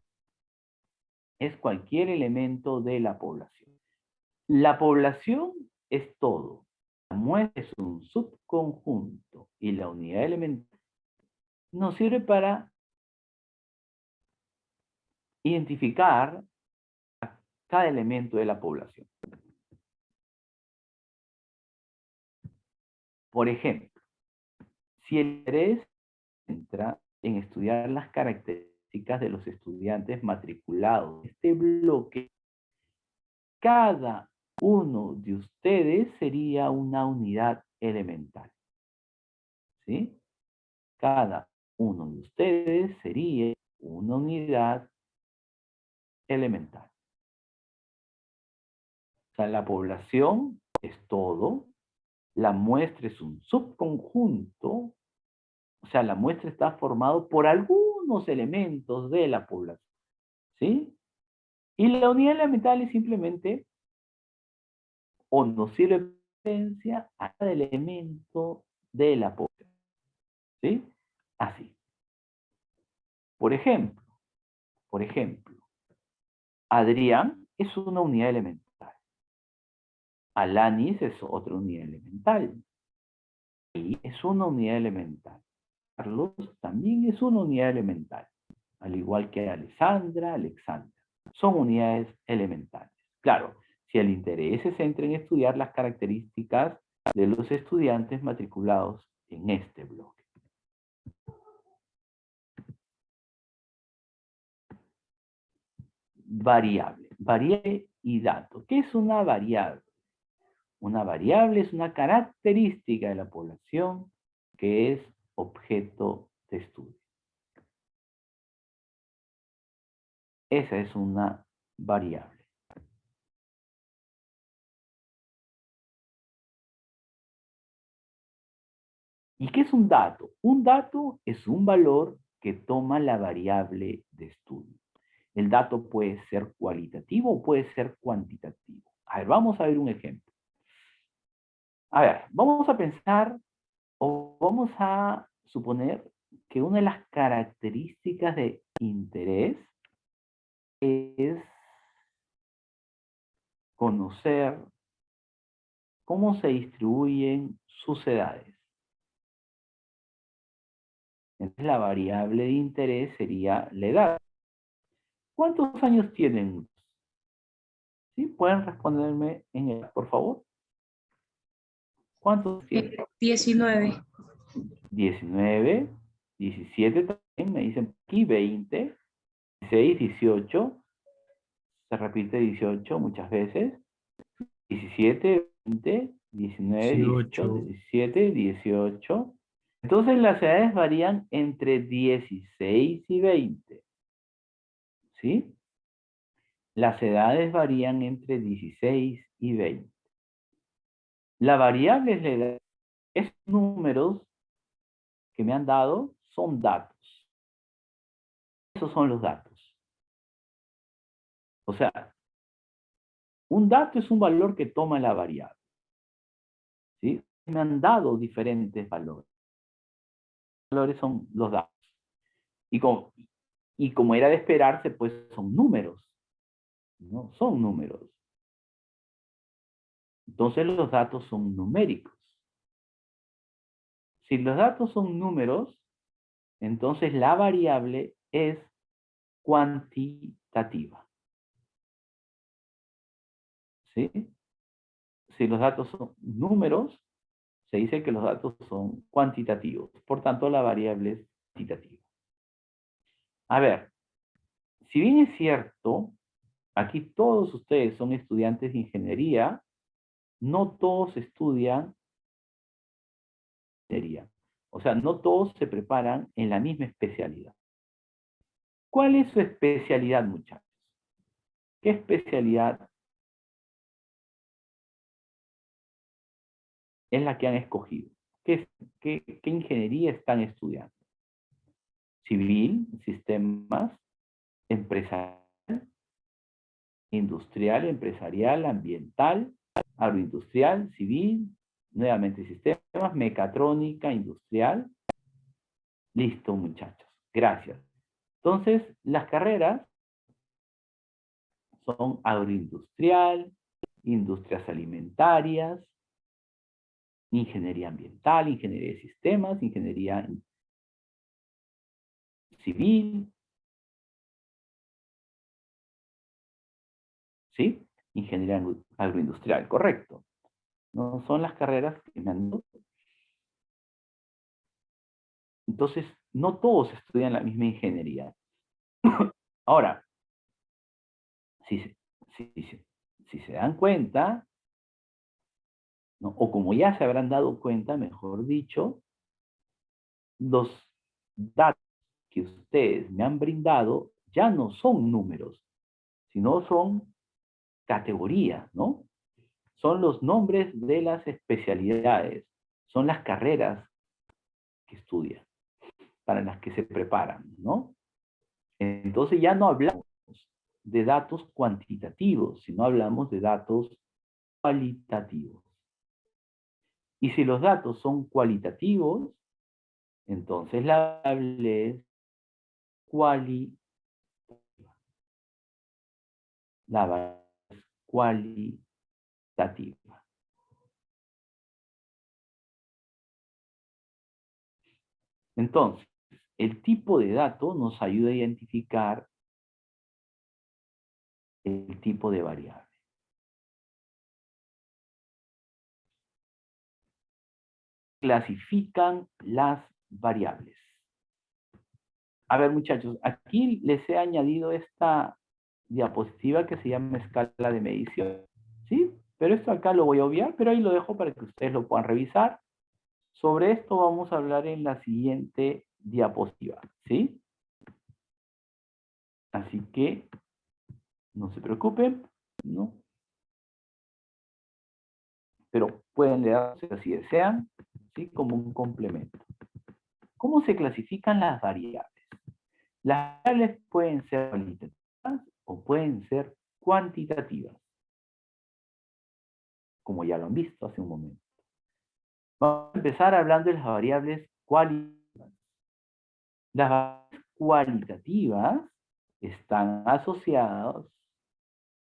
es cualquier elemento de la población. La población es todo. La muestra es un subconjunto y la unidad elemental nos sirve para identificar cada elemento de la población. Por ejemplo, si el interés entra en estudiar las características de los estudiantes matriculados en este bloque, cada uno de ustedes sería una unidad elemental. ¿Sí? Cada uno de ustedes sería una unidad elemental. O sea, la población es todo, la muestra es un subconjunto, o sea, la muestra está formado por algunos elementos de la población, ¿sí? Y la unidad elemental es simplemente, o nos sirve de referencia a cada elemento de la población, ¿sí? Así. Por ejemplo, Adrián es una unidad elemental. Alanis es otra unidad elemental. Y es una unidad elemental. Carlos también es una unidad elemental, al igual que Alexandra. Son unidades elementales. Claro, si el interés se centra en estudiar las características de los estudiantes matriculados en este bloque. Variable y dato. ¿Qué es una variable? Una variable es una característica de la población que es objeto de estudio. Esa es una variable. ¿Y qué es un dato? Un dato es un valor que toma la variable de estudio. El dato puede ser cualitativo o puede ser cuantitativo. A ver, vamos a ver un ejemplo. A ver, vamos a pensar o vamos a suponer que una de las características de interés es conocer cómo se distribuyen sus edades. Entonces la variable de interés sería la edad. ¿Cuántos años tienen? ¿Sí? ¿Pueden responderme en edad, por favor? ¿Cuántos tienen? 19. 19, 17 también, me dicen aquí 20, 16, 18, se repite 18 muchas veces, 17, 20, 19, 18, 18. 17, 18. Entonces las edades varían entre 16 y 20. ¿Sí? Las edades varían entre 16 y 20. La variable es la edad. Esos números que me han dado son datos. Esos son los datos. O sea, un dato es un valor que toma la variable. ¿Sí? Me han dado diferentes valores. Los valores son los datos. Y como era de esperarse, pues son números. ¿No? Son números. Entonces los datos son numéricos. Si los datos son números, entonces la variable es cuantitativa. ¿Sí? Si los datos son números, se dice que los datos son cuantitativos. Por tanto, la variable es cuantitativa. A ver, si bien es cierto, aquí todos ustedes son estudiantes de ingeniería, no todos estudian ingeniería. O sea, no todos se preparan en la misma especialidad. ¿Cuál es su especialidad, muchachos? ¿Qué especialidad es la que han escogido? ¿Qué ingeniería están estudiando? Civil, sistemas, empresarial, industrial, empresarial, ambiental, agroindustrial, civil, nuevamente sistemas, mecatrónica, industrial. Listo, muchachos. Gracias. Entonces, las carreras son agroindustrial, industrias alimentarias, ingeniería ambiental, ingeniería de sistemas, ingeniería civil, ¿sí? Ingeniería agroindustrial, correcto. No son las carreras que me han dado. Entonces, no todos estudian la misma ingeniería. Ahora, si se dan cuenta, ¿no? O como ya se habrán dado cuenta, mejor dicho, los datos que ustedes me han brindado ya no son números, sino son categorías, ¿no? Son los nombres de las especialidades, son las carreras que estudian, para las que se preparan, ¿no? Entonces ya no hablamos de datos cuantitativos, sino hablamos de datos cualitativos. Y si los datos son cualitativos, entonces la variable es cualitativa. La variable es cualitativa. Entonces, el tipo de dato nos ayuda a identificar el tipo de variable. Clasifican las variables. A ver, muchachos, aquí les he añadido esta diapositiva que se llama escala de medición, ¿sí? Pero esto acá lo voy a obviar, pero ahí lo dejo para que ustedes lo puedan revisar. Sobre esto vamos a hablar en la siguiente diapositiva, ¿sí? Así que no se preocupen, ¿no? Pero pueden leerse si desean, ¿sí? Como un complemento. ¿Cómo se clasifican las variables? Las variables pueden ser cualitativas o pueden ser cuantitativas, como ya lo han visto hace un momento. Vamos a empezar hablando de las variables cualitativas. Las variables cualitativas están asociadas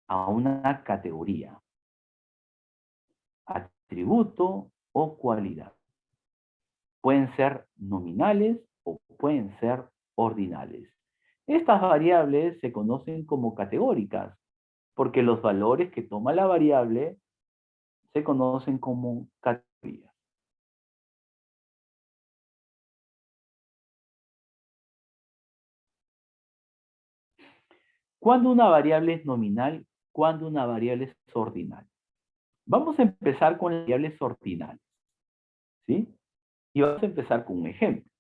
a una categoría, atributo o cualidad. Pueden ser nominales o pueden ser ordinales. Estas variables se conocen como categóricas porque los valores que toma la variable se conocen como categorías. ¿Cuándo una variable es nominal? ¿Cuándo una variable es ordinal? Vamos a empezar con las variables ordinales, ¿sí? Y vamos a empezar con un ejemplo.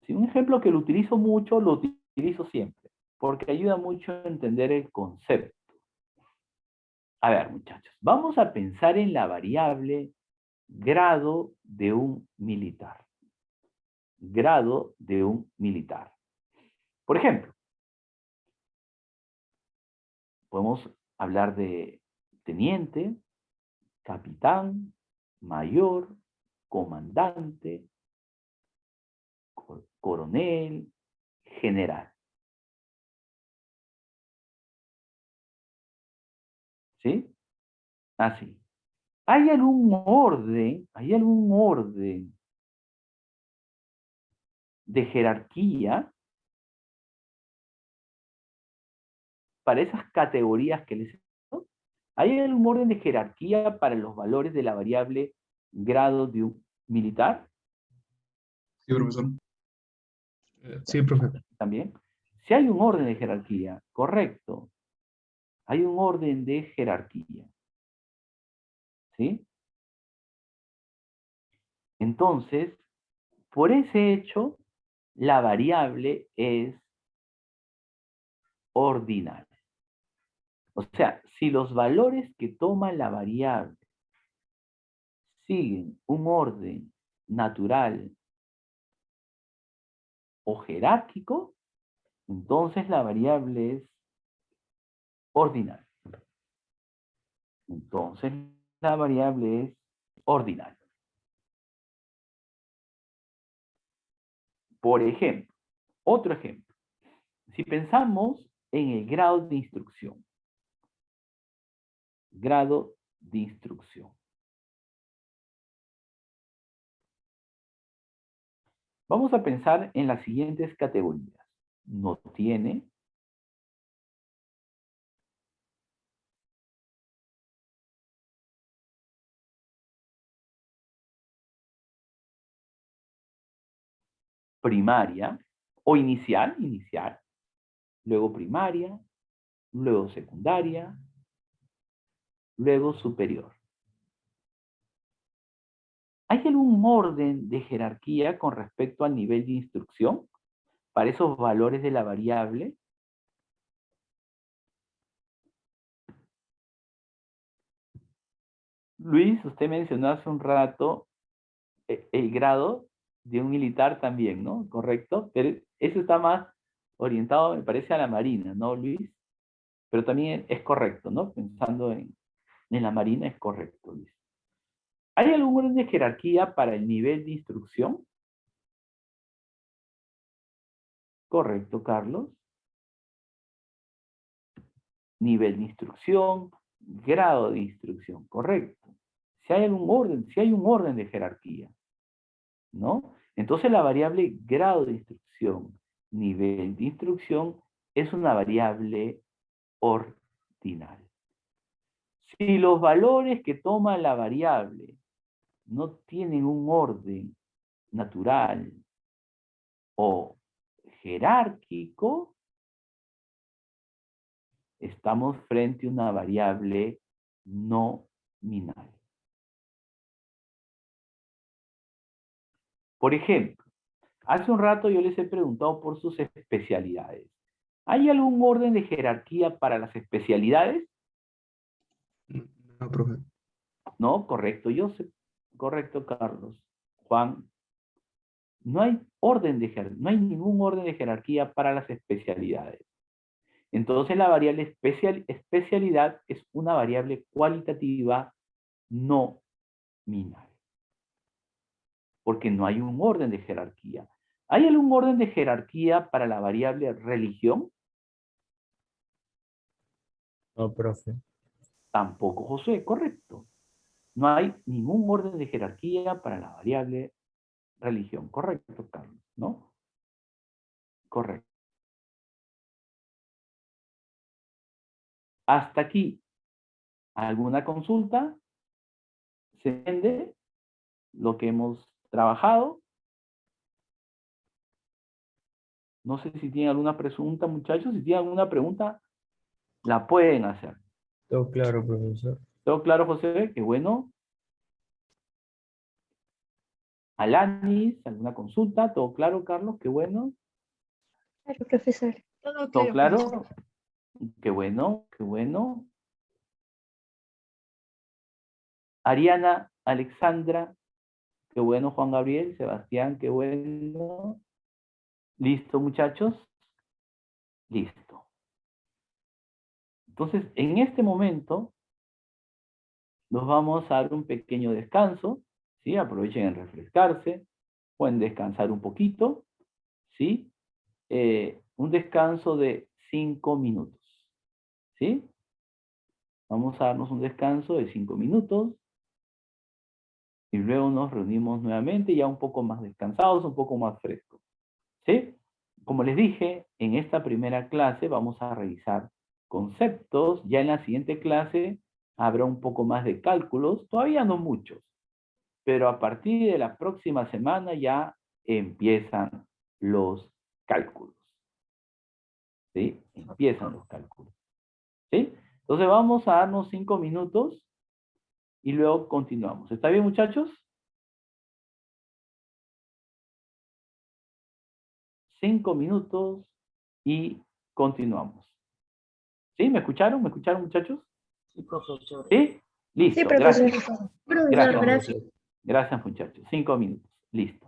¿Sí? Un ejemplo que lo utilizo mucho, lo utilizo siempre. porque ayuda mucho a entender el concepto. A ver, muchachos, vamos a pensar en la variable grado de un militar. Grado de un militar. Por ejemplo, podemos hablar de teniente, capitán, mayor, comandante, coronel, general. ¿Sí? Así. ¿Hay algún orden de jerarquía para esas categorías que les he dado? ¿Hay algún orden de jerarquía para los valores de la variable grado de un militar? Sí, profesor. Sí, profe. También. Si hay un orden de jerarquía, correcto. Hay un orden de jerarquía. ¿Sí? Entonces, por ese hecho, la variable es ordinal. O sea, si los valores que toma la variable siguen un orden natural o jerárquico, entonces la variable es ordinal. Entonces la variable es ordinal. Por ejemplo, otro ejemplo. Si pensamos en el grado de instrucción. Grado de instrucción. Vamos a pensar en las siguientes categorías. No tiene, primaria o inicial, luego primaria, luego secundaria, luego superior. ¿Hay algún orden de jerarquía con respecto al nivel de instrucción para esos valores de la variable? Luis, usted mencionó hace un rato el grado de un militar también, ¿no? ¿Correcto? Pero eso está más orientado, me parece, a la marina, ¿no, Luis? Pero también es correcto, ¿no? Pensando en la marina es correcto, Luis. ¿Hay algún orden de jerarquía para el nivel de instrucción? Correcto, Carlos. Nivel de instrucción, grado de instrucción, correcto. Si hay un orden de jerarquía, ¿no? Entonces la variable grado de instrucción, nivel de instrucción, es una variable ordinal. Si los valores que toma la variable no tienen un orden natural o jerárquico, estamos frente a una variable nominal. Por ejemplo, hace un rato yo les he preguntado por sus especialidades. ¿Hay algún orden de jerarquía para las especialidades? No, profe. No, correcto, yo sé. Correcto, Carlos. Juan, no hay no hay ningún orden de jerarquía para las especialidades. Entonces la variable especialidad es una variable cualitativa nominal. Porque no hay un orden de jerarquía. ¿Hay algún orden de jerarquía para la variable religión? No, profe. Tampoco, José, correcto. No hay ningún orden de jerarquía para la variable religión. Correcto, Carlos, ¿no? Correcto. Hasta aquí, ¿alguna consulta? ¿Se entiende lo que hemos trabajado? No sé si tienen alguna pregunta, muchachos. Si tienen alguna pregunta, la pueden hacer. Todo claro, profesor. ¿Todo claro, José? Qué bueno. Alanis, ¿alguna consulta? ¿Todo claro, Carlos? Qué bueno. Claro, profesor. Todo ¿Todo claro, profesor. claro? Qué bueno, qué bueno. Ariana, Alexandra, qué bueno, Juan Gabriel, Sebastián, qué bueno. ¿Listo, muchachos? Listo. Entonces, en este momento, nos vamos a dar un pequeño descanso, ¿sí? Aprovechen en refrescarse, pueden descansar un poquito, ¿sí? Un descanso de 5 minutos, ¿sí? Vamos a darnos un descanso de 5 minutos y luego nos reunimos nuevamente ya un poco más descansados, un poco más frescos, ¿sí? Como les dije, en esta primera clase vamos a revisar conceptos, ya en la siguiente clase habrá un poco más de cálculos, todavía no muchos, pero a partir de la próxima semana ya empiezan los cálculos, ¿sí? Empiezan los cálculos, ¿sí? Entonces vamos a darnos 5 minutos y luego continuamos. ¿Está bien, muchachos? 5 minutos y continuamos. ¿Sí? ¿Me escucharon? ¿Me escucharon, muchachos? Sí, profe, chévere. ¿Sí? Sí, Listo, profesor. gracias. Profesor, Gracias. gracias. Gracias, muchachos. 5 minutos. Listo.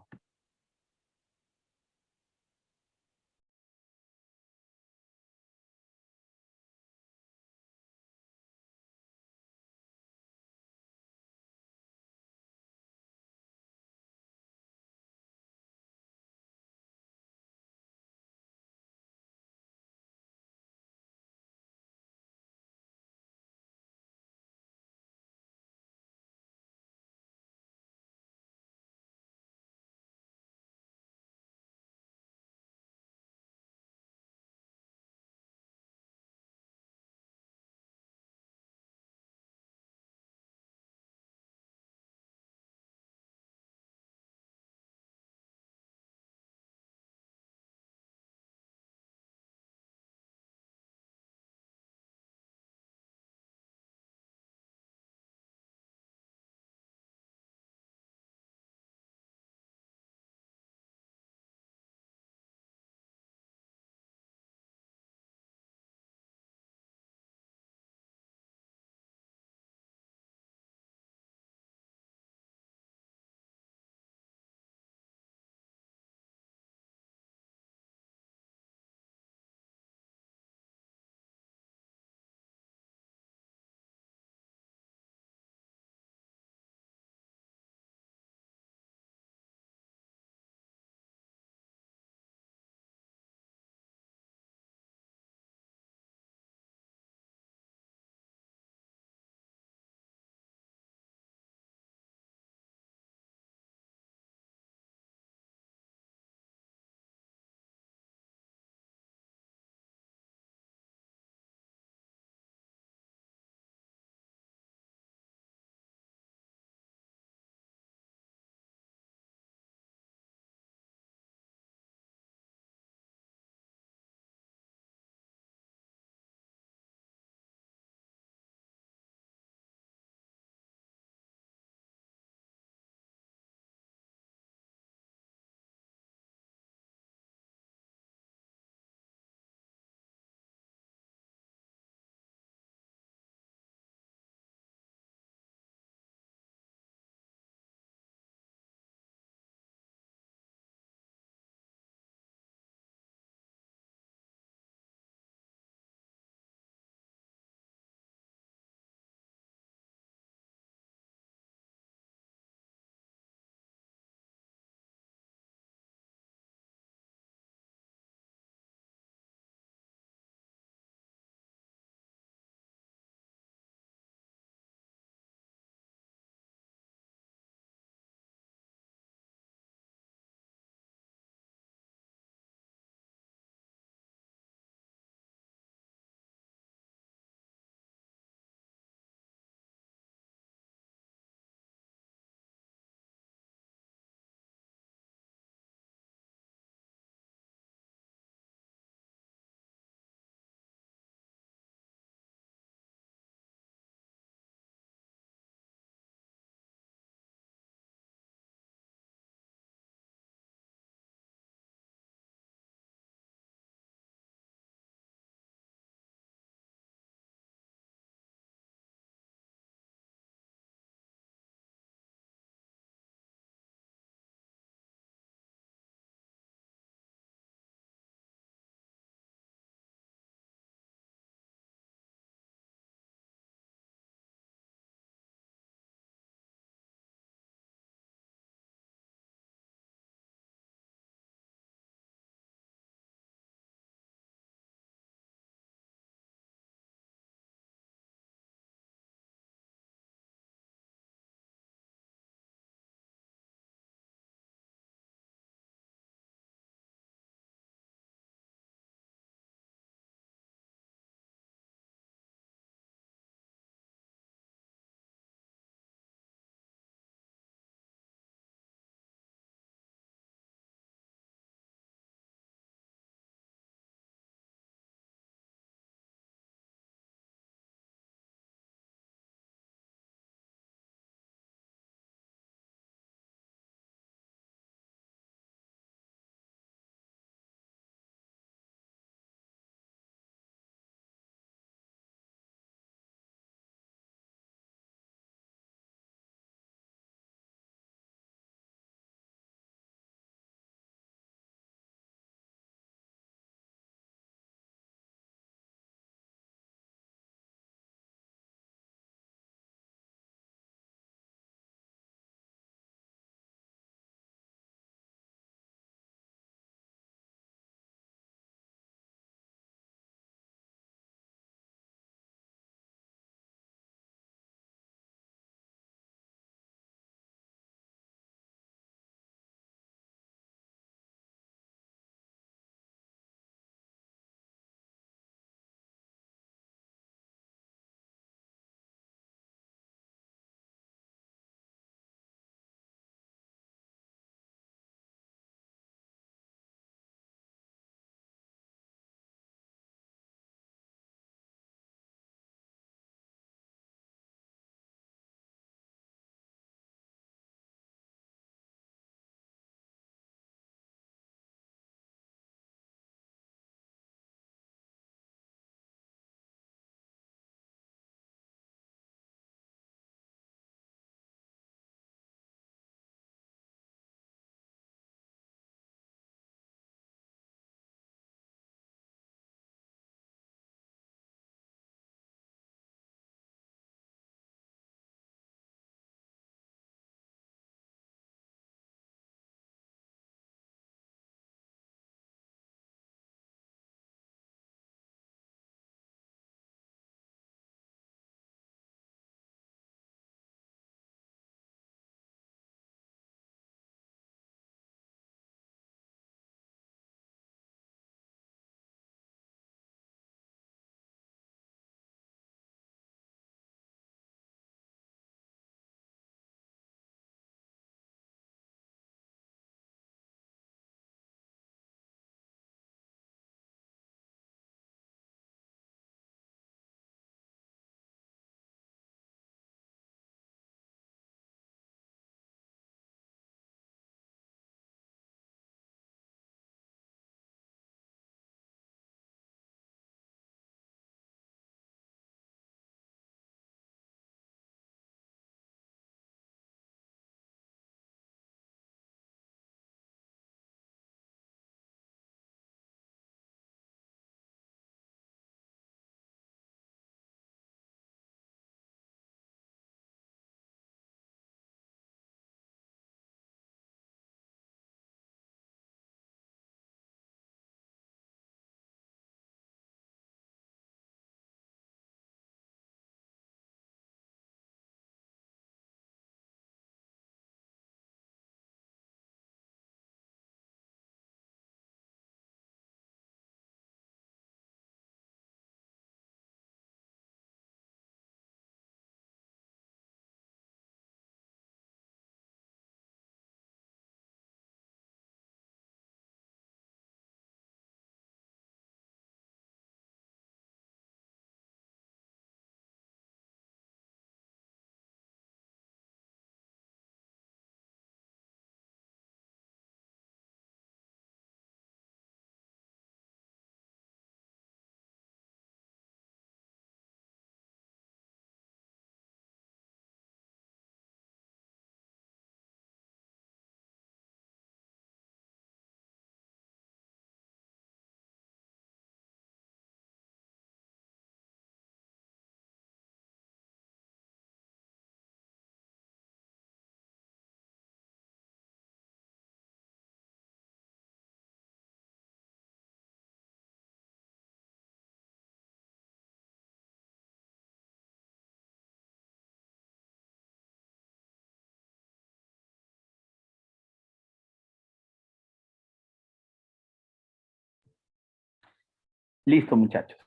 Listo, muchachos.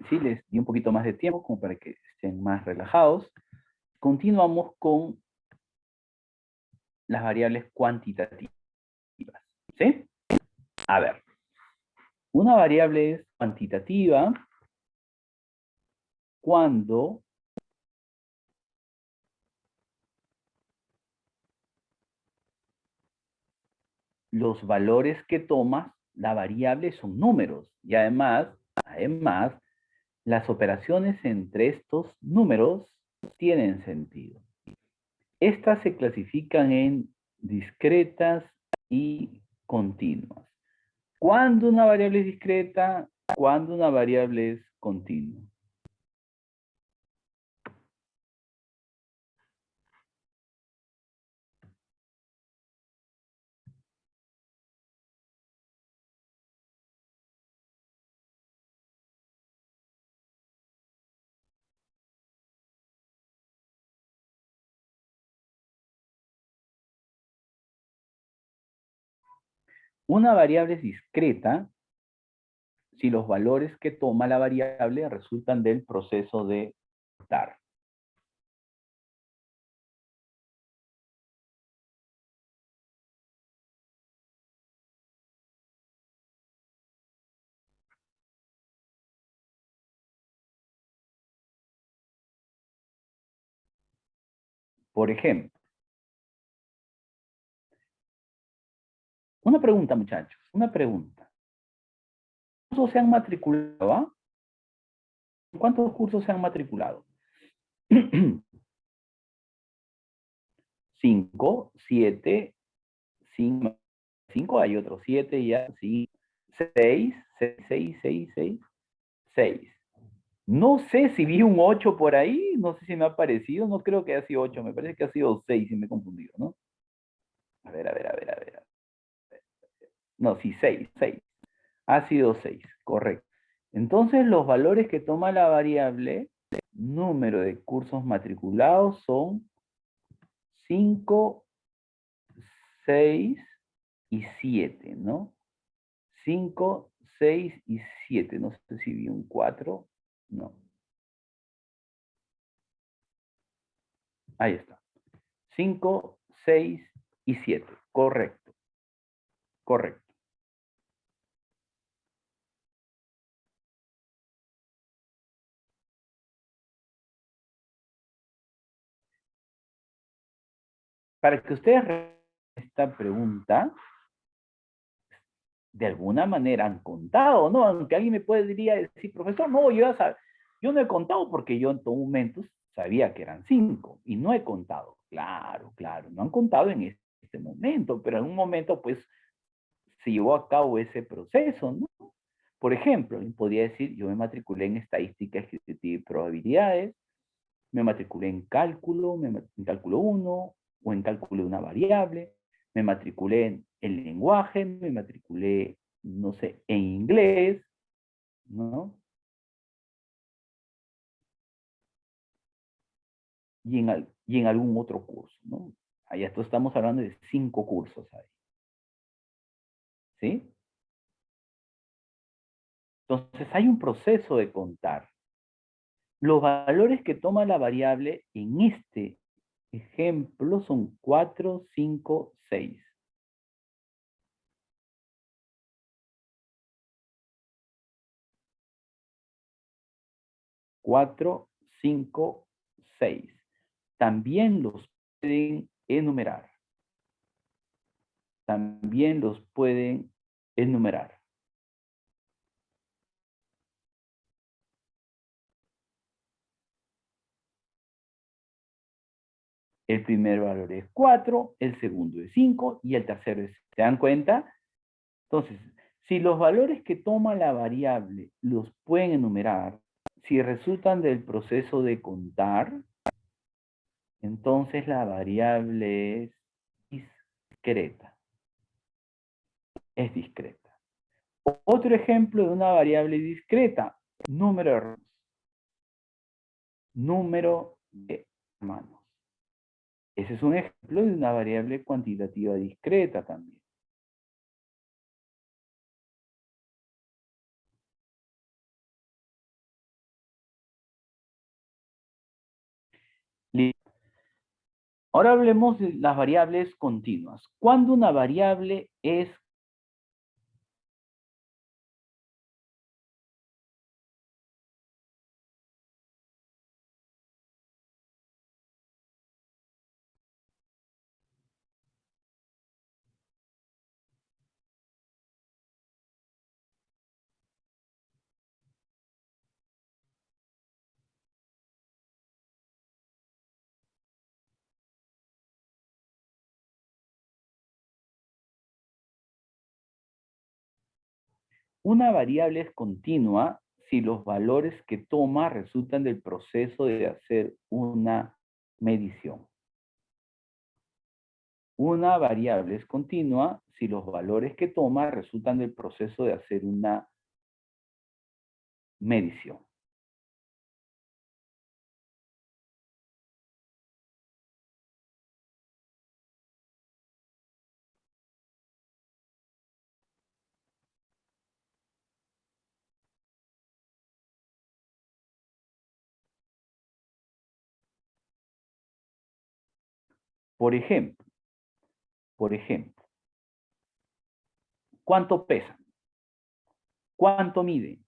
Sí, les di un poquito más de tiempo como para que estén más relajados. Continuamos con las variables cuantitativas. ¿Sí? A ver. Una variable es cuantitativa cuando los valores que toma la variable son números. Y además, las operaciones entre estos números tienen sentido. Estas se clasifican en discretas y continuas. ¿Cuándo una variable es discreta? ¿Cuándo una variable es continua? Una variable es discreta si los valores que toma la variable resultan del proceso de contar. Por ejemplo, una pregunta, muchachos, una pregunta. ¿Cuántos cursos se han matriculado? ¿Ah? ¿Cuántos cursos se han matriculado? 5, 7, 5, hay otros 7 ya, sí, 6, 6, 6, 6, 6. No sé si vi un 8 por ahí, no sé si me ha parecido, no creo que haya sido 8, me parece que ha sido 6 y me he confundido, ¿no? A ver, a ver, a ver, a ver. No, sí, 6, 6. Ha sido 6, correcto. Entonces los valores que toma la variable número de cursos matriculados son 5, 6 y 7, ¿no? 5, 6 y 7. No sé si vi un 4. No. Ahí está. 5, 6 y 7. Correcto. Correcto. Para que ustedes respondan esta pregunta, de alguna manera han contado, ¿no? Aunque alguien me podría decir, profesor, no, yo no he contado porque yo en todo momento sabía que eran 5 y no he contado. Claro, claro, no han contado en este momento, pero en un momento pues se llevó a cabo ese proceso, ¿no? Por ejemplo, podría decir, yo me matriculé en estadística, escritura y probabilidades, me matriculé en cálculo, en cálculo 1 o en cálculo de una variable, me matriculé en lenguaje, me matriculé, no sé, en inglés, ¿no? Y en algún otro curso, ¿no? Ahí esto estamos hablando de 5 cursos ahí. ¿Sí? Entonces hay un proceso de contar. Los valores que toma la variable en este ejemplo son 4, 5, 6. 4, 5, 6. También los pueden enumerar. También los pueden enumerar. El primer valor es 4, el segundo es 5 y el tercero es 6. ¿Se dan cuenta? Entonces, si los valores que toma la variable los pueden enumerar, si resultan del proceso de contar, entonces la variable es discreta. Es discreta. Otro ejemplo de una variable discreta, número de hermanos. Número de hermanos. Ese es un ejemplo de una variable cuantitativa discreta también. Ahora hablemos de las variables continuas. ¿Cuándo una variable es una variable es continua si los valores que toma resultan del proceso de hacer una medición? Una variable es continua si los valores que toma resultan del proceso de hacer una medición. Por ejemplo, ¿cuánto pesa? ¿Cuánto mide?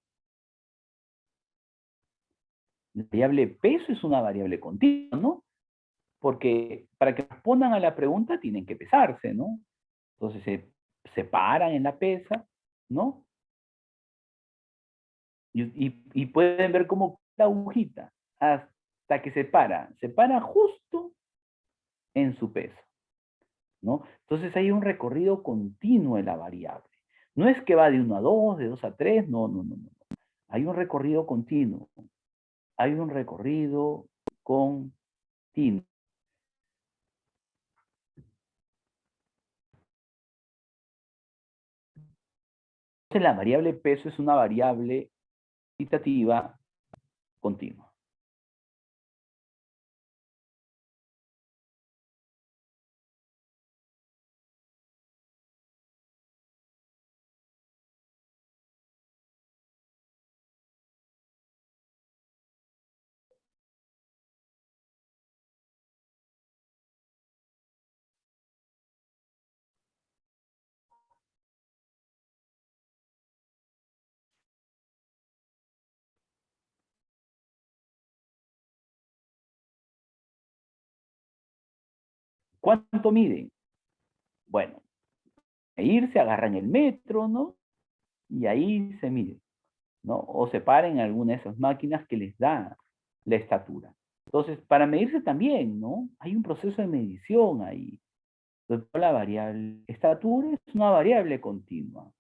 La variable peso es una variable continua, ¿no? Porque para que respondan a la pregunta tienen que pesarse, ¿no? Entonces se paran en la pesa, ¿no? Y pueden ver cómo la agujita hasta que se para justo en su peso, ¿no? Entonces hay un recorrido continuo de la variable. No es que va de 1 a 2, de 2 a 3, no, no, no, no. Hay un recorrido continuo. Hay un recorrido continuo. Entonces la variable peso es una variable cuantitativa continua. ¿Cuánto miden? Bueno, se agarran el metro, ¿no? Y ahí se mide, ¿no? O se paran en alguna de esas máquinas que les da la estatura. Entonces, para medirse también, ¿no? Hay un proceso de medición ahí. Entonces, la variable estatura es una variable continua.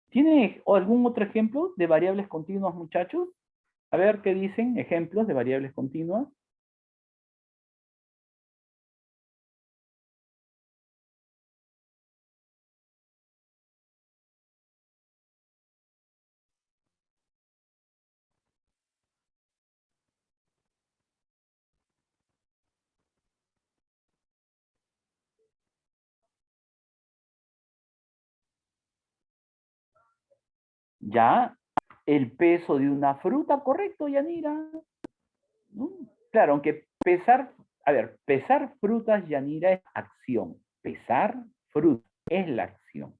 ¿Tiene algún otro ejemplo de variables continuas, muchachos? A ver qué dicen, ejemplos de variables continuas. Ya, el peso de una fruta, correcto, Yanira. ¿No? Claro, aunque pesar frutas, Yanira, es acción. Pesar frutas es la acción.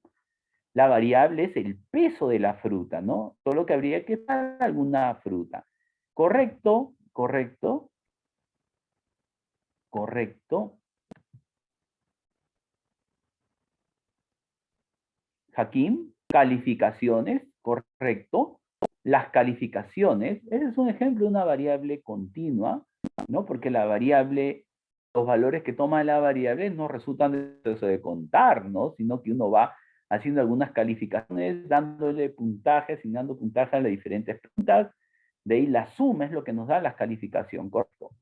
La variable es el peso de la fruta, ¿no? Solo que habría que pesar alguna fruta. Correcto, correcto, correcto. Hakim, calificaciones, correcto. Las calificaciones, ese es un ejemplo de una variable continua, ¿no? Porque la variable, los valores que toma la variable no resultan de eso de contar, ¿no? Sino que uno va haciendo algunas calificaciones, dándole puntaje, asignando puntaje a las diferentes preguntas. De ahí la suma es lo que nos da la calificación, ¿correcto?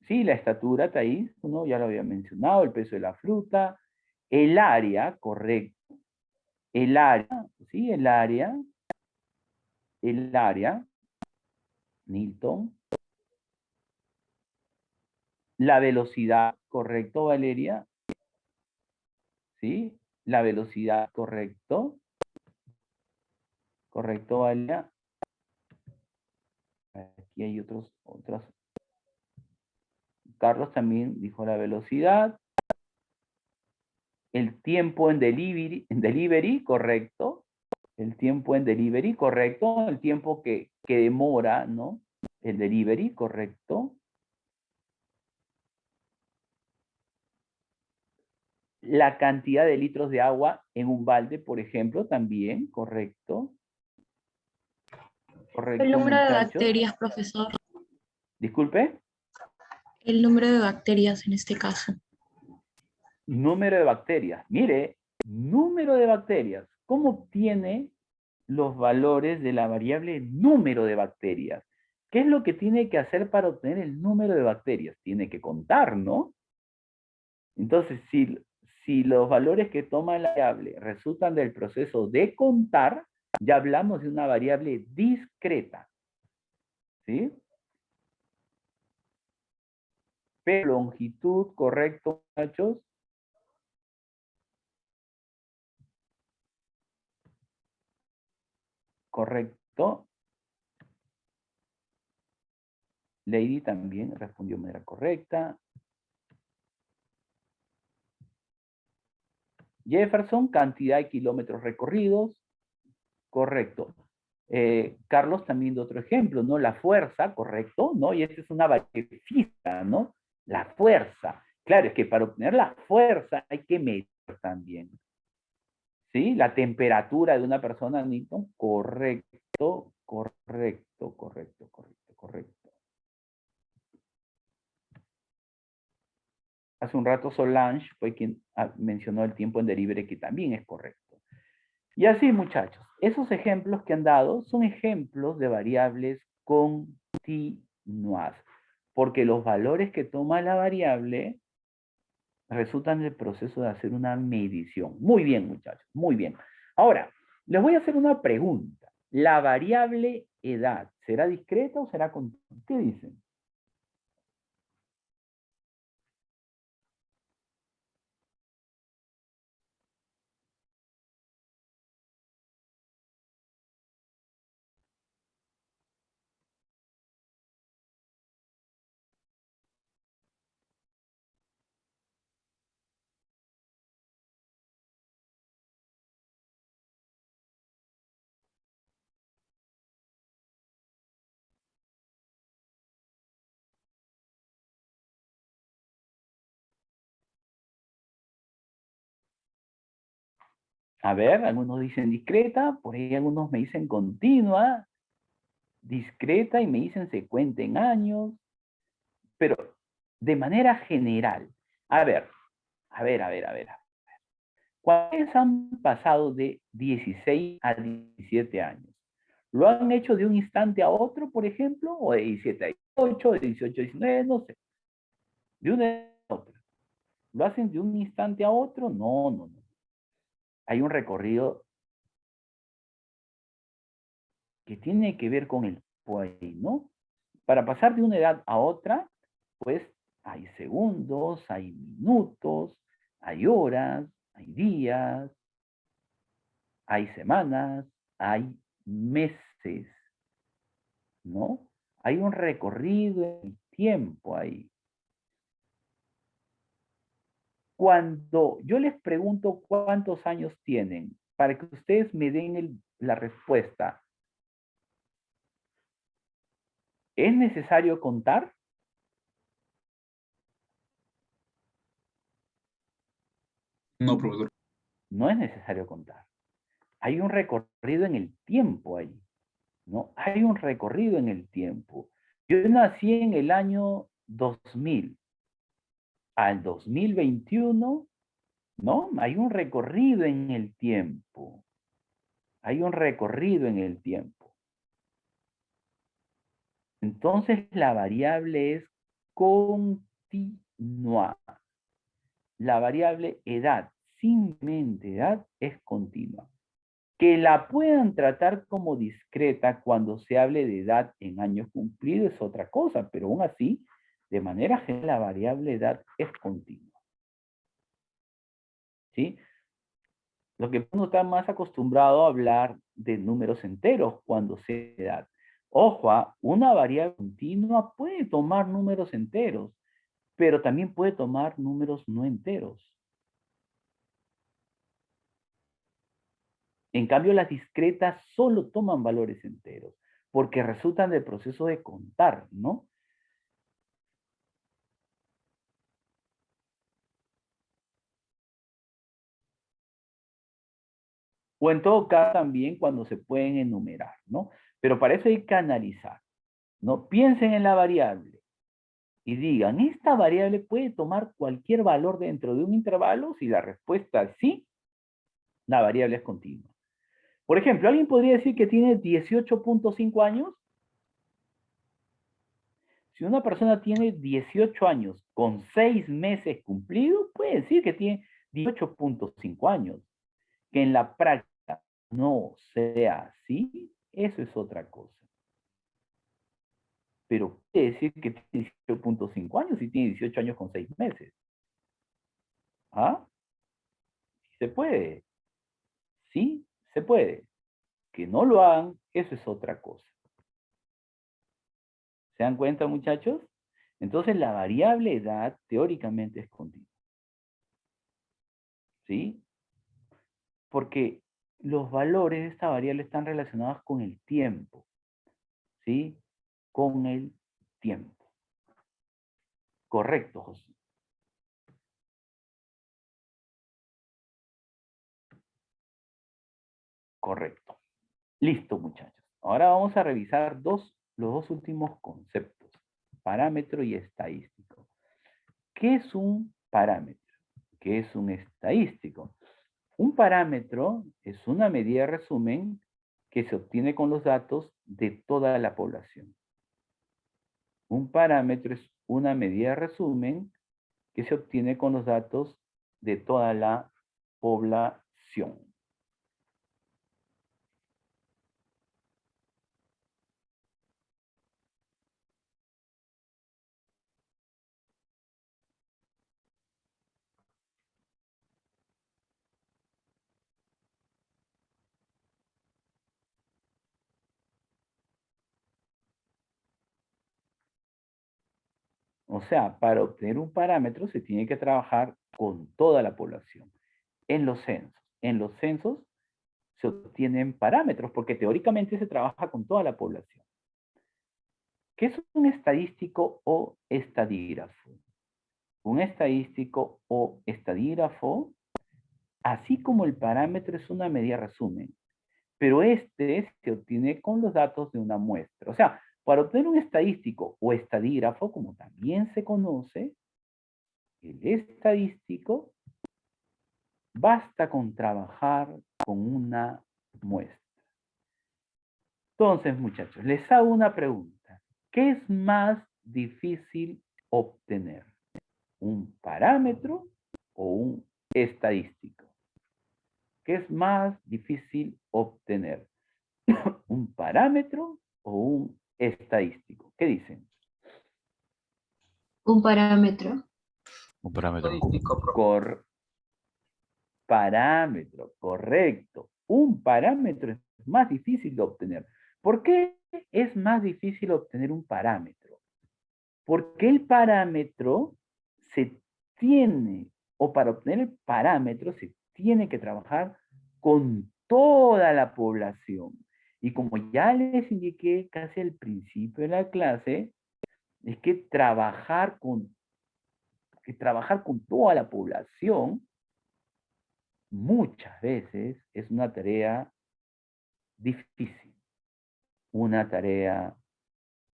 Sí, la estatura, Thais, uno ya lo había mencionado, el peso de la fruta, el área, correcto. El área, ¿sí? El área, Newton. La velocidad, correcto, Valeria, ¿sí? La velocidad, correcto. Correcto, Valia. Aquí hay otros. Carlos también dijo la velocidad. El tiempo en delivery, correcto. El tiempo en delivery, correcto. El tiempo que demora, ¿no? El delivery, correcto. La cantidad de litros de agua en un balde, por ejemplo, también, correcto. Correcto, El número de muchachos. bacterias, profesor. Disculpe. El número de bacterias en este caso. Número de bacterias. Mire, número de bacterias. ¿Cómo obtiene los valores de la variable número de bacterias? ¿Qué es lo que tiene que hacer para obtener el número de bacterias? Tiene que contar, ¿no? Entonces, si los valores que toma la variable resultan del proceso de contar, ya hablamos de una variable discreta. ¿Sí? Pero longitud, correcto, muchachos. Correcto. Lady también respondió de manera correcta. Jefferson, cantidad de kilómetros recorridos. Correcto. Carlos también de otro ejemplo, ¿no? La fuerza, correcto, ¿no? Y esta es una variable física, ¿no? La fuerza. Claro, es que para obtener la fuerza hay que medir también. ¿Sí? La temperatura de una persona, Newton, correcto, correcto, correcto, correcto, correcto. Hace un rato Solange fue quien mencionó el tiempo en delivery, que también es correcto. Y así, muchachos, esos ejemplos que han dado son ejemplos de variables continuas, porque los valores que toma la variable resultan del proceso de hacer una medición. Muy bien, muchachos, muy bien. Ahora, les voy a hacer una pregunta. ¿La variable edad será discreta o será continua? ¿Qué dicen? A ver, algunos dicen discreta, por ahí algunos me dicen continua, discreta y me dicen se cuenta en años, pero de manera general. A ver. ¿Cuáles han pasado de 16 a 17 años? ¿Lo han hecho de un instante a otro, por ejemplo? ¿O de 17 a 18, de 18 a 19? No sé. De una a otra. ¿Lo hacen de un instante a otro? No, no, no. Hay un recorrido que tiene que ver con el tiempo ahí, ¿no? Para pasar de una edad a otra, pues hay segundos, hay minutos, hay horas, hay días, hay semanas, hay meses, ¿no? Hay un recorrido en el tiempo ahí. Cuando yo les pregunto cuántos años tienen, para que ustedes me den la respuesta, ¿es necesario contar? No, profesor. No es necesario contar. Hay un recorrido en el tiempo ahí, ¿no? Hay un recorrido en el tiempo. Yo nací en el año 2000. Al 2021, ¿no? Hay un recorrido en el tiempo. Hay un recorrido en el tiempo. Entonces la variable es continua. La variable edad, simplemente edad, es continua. Que la puedan tratar como discreta cuando se hable de edad en años cumplidos es otra cosa, pero aún así, de manera general, la variable edad es continua. ¿Sí? Lo que uno está más acostumbrado a hablar de números enteros cuando se da. Ojo, una variable continua puede tomar números enteros, pero también puede tomar números no enteros. En cambio, las discretas solo toman valores enteros, porque resultan del proceso de contar, ¿no? O en todo caso también cuando se pueden enumerar, ¿no? Pero para eso hay que analizar, ¿no? Piensen en la variable y digan, ¿esta variable puede tomar cualquier valor dentro de un intervalo? Si la respuesta es sí, la variable es continua. Por ejemplo, ¿alguien podría decir que tiene 18.5 años? Si una persona tiene 18 años con 6 meses cumplidos, puede decir que tiene 18.5 años. Que en la práctica no sea así, eso es otra cosa. Pero puede decir que tiene 18.5 años y tiene 18 años con 6 meses. ¿Ah? Sí se puede. Sí se puede. Que no lo hagan, eso es otra cosa. ¿Se dan cuenta, muchachos? Entonces la variable edad teóricamente es continua. ¿Sí? Porque los valores de esta variable están relacionados con el tiempo. ¿Sí? Con el tiempo. Correcto, José. Correcto. Listo, muchachos. Ahora vamos a revisar los dos últimos conceptos. Parámetro y estadístico. ¿Qué es un parámetro? ¿Qué es un estadístico? Un parámetro es una medida de resumen que se obtiene con los datos de toda la población. Un parámetro es una medida de resumen que se obtiene con los datos de toda la población. O sea, para obtener un parámetro se tiene que trabajar con toda la población. En los censos se obtienen parámetros porque teóricamente se trabaja con toda la población. ¿Qué es un estadístico o estadígrafo? Un estadístico o estadígrafo, así como el parámetro es una medida resumen, pero este se obtiene con los datos de una muestra. O sea, para obtener un estadístico o estadígrafo, como también se conoce, el estadístico basta con trabajar con una muestra. Entonces, muchachos, les hago una pregunta. ¿Qué es más difícil obtener? ¿Un parámetro o un estadístico? ¿Qué es más difícil obtener? ¿Un parámetro o un estadístico? ¿Qué dicen? Un parámetro. Un parámetro. Estadístico, profe. Parámetro, correcto. Un parámetro es más difícil de obtener. ¿Por qué es más difícil obtener un parámetro? Porque el parámetro se tiene, o para obtener el parámetro se tiene que trabajar con toda la población. Y como ya les indiqué casi al principio de la clase, es que trabajar con toda la población muchas veces es una tarea difícil, una tarea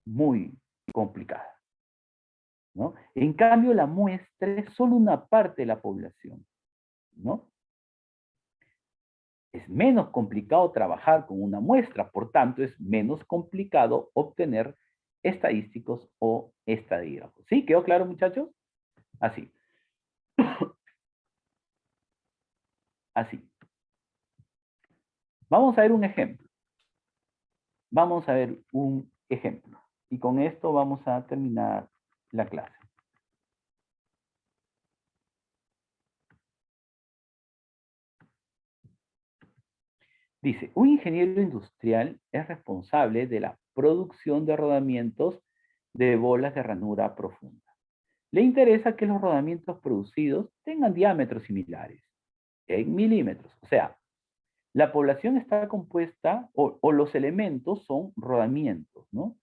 muy complicada, ¿no? En cambio, la muestra es solo una parte de la población, ¿no? Es menos complicado trabajar con una muestra, por tanto, es menos complicado obtener estadísticos o estadígrafos. ¿Sí? ¿Quedó claro, muchachos? Así. Así. Vamos a ver un ejemplo. Vamos a ver un ejemplo. Y con esto vamos a terminar la clase. Dice, un ingeniero industrial es responsable de la producción de rodamientos de bolas de ranura profunda. Le interesa que los rodamientos producidos tengan diámetros similares, en milímetros. O sea, la población está compuesta, o los elementos son rodamientos, ¿no?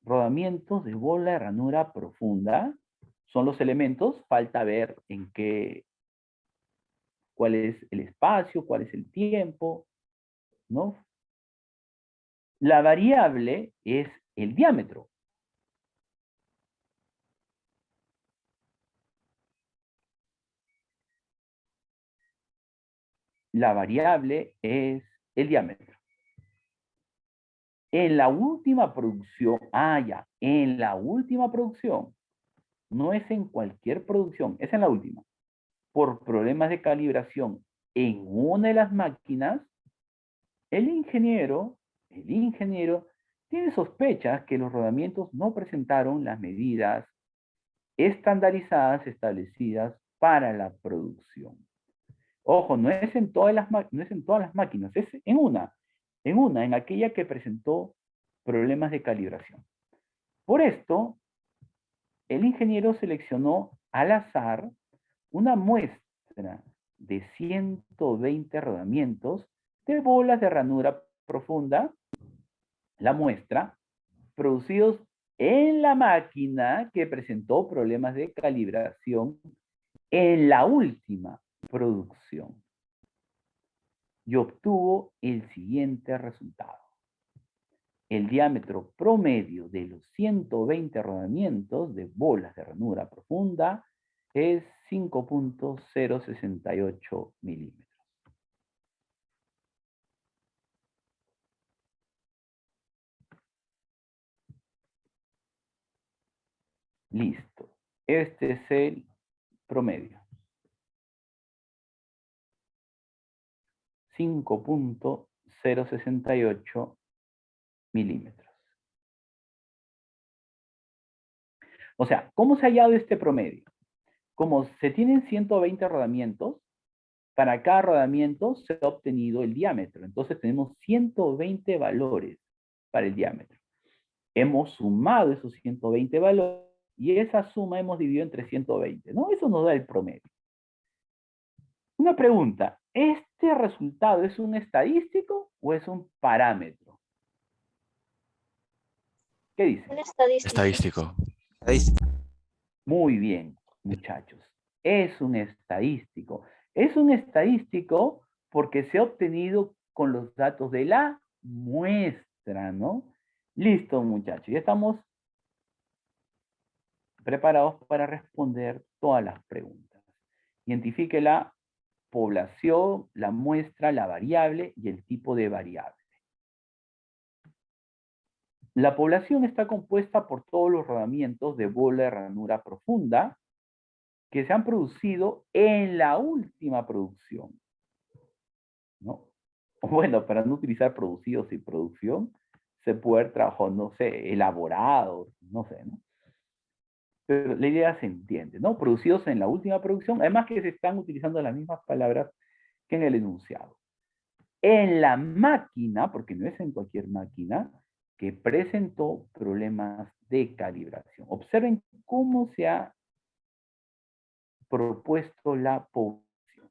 Rodamientos de bola de ranura profunda son los elementos, falta ver en qué, cuál es el espacio, cuál es el tiempo, ¿no? La variable es el diámetro. La variable es el diámetro. En la última producción, en la última producción, no es en cualquier producción, es en la última. Por problemas de calibración en una de las máquinas, el ingeniero tiene sospechas que los rodamientos no presentaron las medidas estandarizadas establecidas para la producción. Ojo, no es en todas las máquinas, es en aquella que presentó problemas de calibración. Por esto, el ingeniero seleccionó al azar una muestra de 120 rodamientos de bolas de ranura profunda, la muestra, producidos en la máquina que presentó problemas de calibración en la última producción. Y obtuvo el siguiente resultado. El diámetro promedio de los 120 rodamientos de bolas de ranura profunda es 5.068 milímetros. Listo. Este es el promedio. 5.068 milímetros. O sea, ¿cómo se ha hallado este promedio? Como se tienen 120 rodamientos, para cada rodamiento se ha obtenido el diámetro. Entonces tenemos 120 valores para el diámetro. Hemos sumado esos 120 valores y esa suma hemos dividido entre 120, ¿no? Eso nos da el promedio. Una pregunta, ¿este resultado es un estadístico o es un parámetro? ¿Qué dice? Un estadístico. Muy bien, muchachos. Es un estadístico. Es un estadístico porque se ha obtenido con los datos de la muestra, ¿no? Listo, muchachos. Ya estamos preparados para responder todas las preguntas. Identifique la población, la muestra, la variable y el tipo de variable. La población está compuesta por todos los rodamientos de bola de ranura profunda que se han producido en la última producción, ¿no? Bueno, para no utilizar producidos y producción, se puede haber trabajado, no sé, elaborados, no sé, ¿no? Pero la idea se entiende, ¿no? Producidos en la última producción, además que se están utilizando las mismas palabras que en el enunciado. En la máquina, porque no es en cualquier máquina, que presentó problemas de calibración. Observen cómo se ha propuesto la población.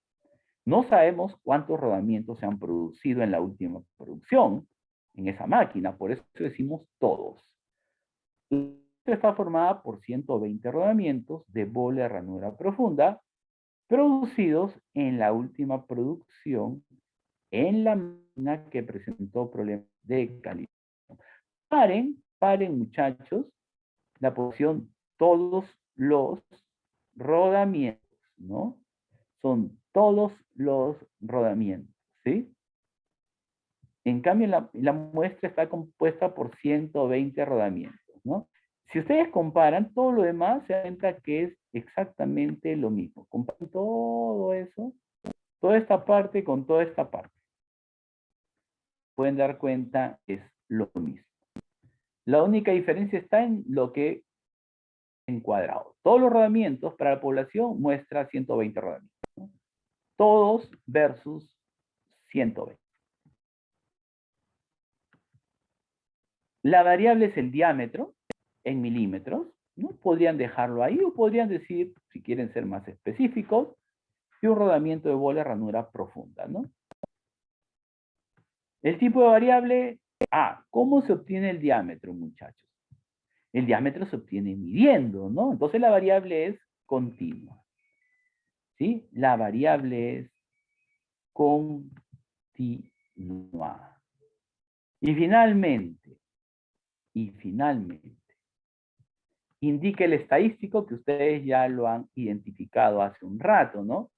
No sabemos cuántos rodamientos se han producido en la última producción, en esa máquina, por eso decimos todos. Está formada por 120 rodamientos de bola de ranura profunda, producidos en la última producción en la máquina que presentó problemas de calidad. Paren muchachos, la posición todos los rodamientos, ¿no? Son todos los rodamientos, ¿sí? En cambio, la muestra está compuesta por 120 rodamientos, ¿no? Si ustedes comparan, todo lo demás se da cuenta que es exactamente lo mismo. Comparan todo eso, toda esta parte con toda esta parte. Pueden dar cuenta, es lo mismo. La única diferencia está en lo que encuadrado. Todos los rodamientos para la población muestra 120 rodamientos, ¿no? Todos versus 120. La variable es el diámetro en milímetros, ¿no? Podrían dejarlo ahí o podrían decir, si quieren ser más específicos, que un rodamiento de bola de ranura profunda, ¿no? El tipo de variable, ¿cómo se obtiene el diámetro, muchachos? El diámetro se obtiene midiendo, ¿no? Entonces la variable es continua, ¿sí? La variable es continua. Y finalmente, indica el estadístico que ustedes ya lo han identificado hace un rato, ¿no?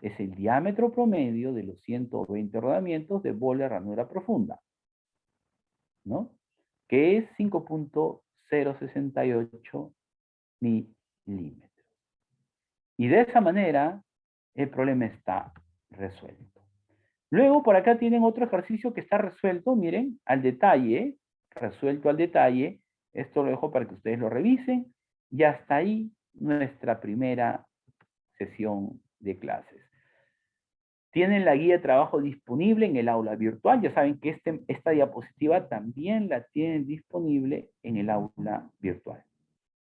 Es el diámetro promedio de los 120 rodamientos de bola de ranura profunda, ¿no? Que es 5.068 milímetros. Y de esa manera, el problema está resuelto. Luego, por acá tienen otro ejercicio que está resuelto, miren, al detalle, resuelto al detalle. Esto lo dejo para que ustedes lo revisen. Y hasta ahí nuestra primera sesión de clases. Tienen la guía de trabajo disponible en el aula virtual. Ya saben que esta diapositiva también la tienen disponible en el aula virtual.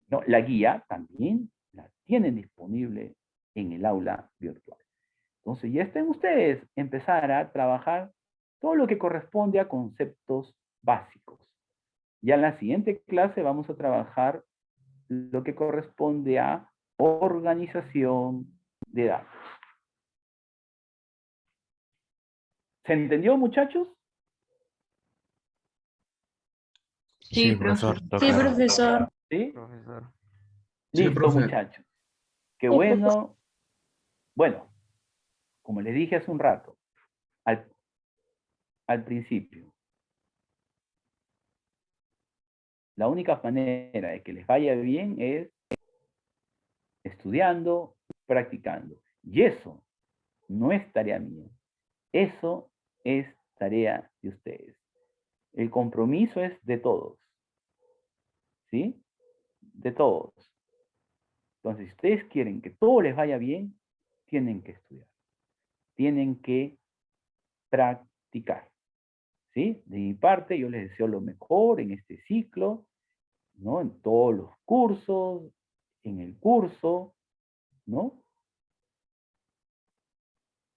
¿No? La guía también la tienen disponible en el aula virtual. Entonces, ya estén ustedes empezar a trabajar todo lo que corresponde a conceptos básicos. Ya en la siguiente clase vamos a trabajar lo que corresponde a organización de datos. ¿Se entendió, muchachos? Sí, profesor. Sí, profesor. ¿Sí? Profesor. Sí, Listo, profe. muchachos. Qué bueno. Bueno, como les dije hace un rato, al principio, la única manera de que les vaya bien es estudiando, practicando. Y eso no es tarea mía. Eso es tarea de ustedes. El compromiso es de todos. ¿Sí? De todos. Entonces, si ustedes quieren que todo les vaya bien, tienen que estudiar. Tienen que practicar. ¿Sí? De mi parte, yo les deseo lo mejor en este ciclo, ¿no? En todos los cursos, en el curso, ¿no?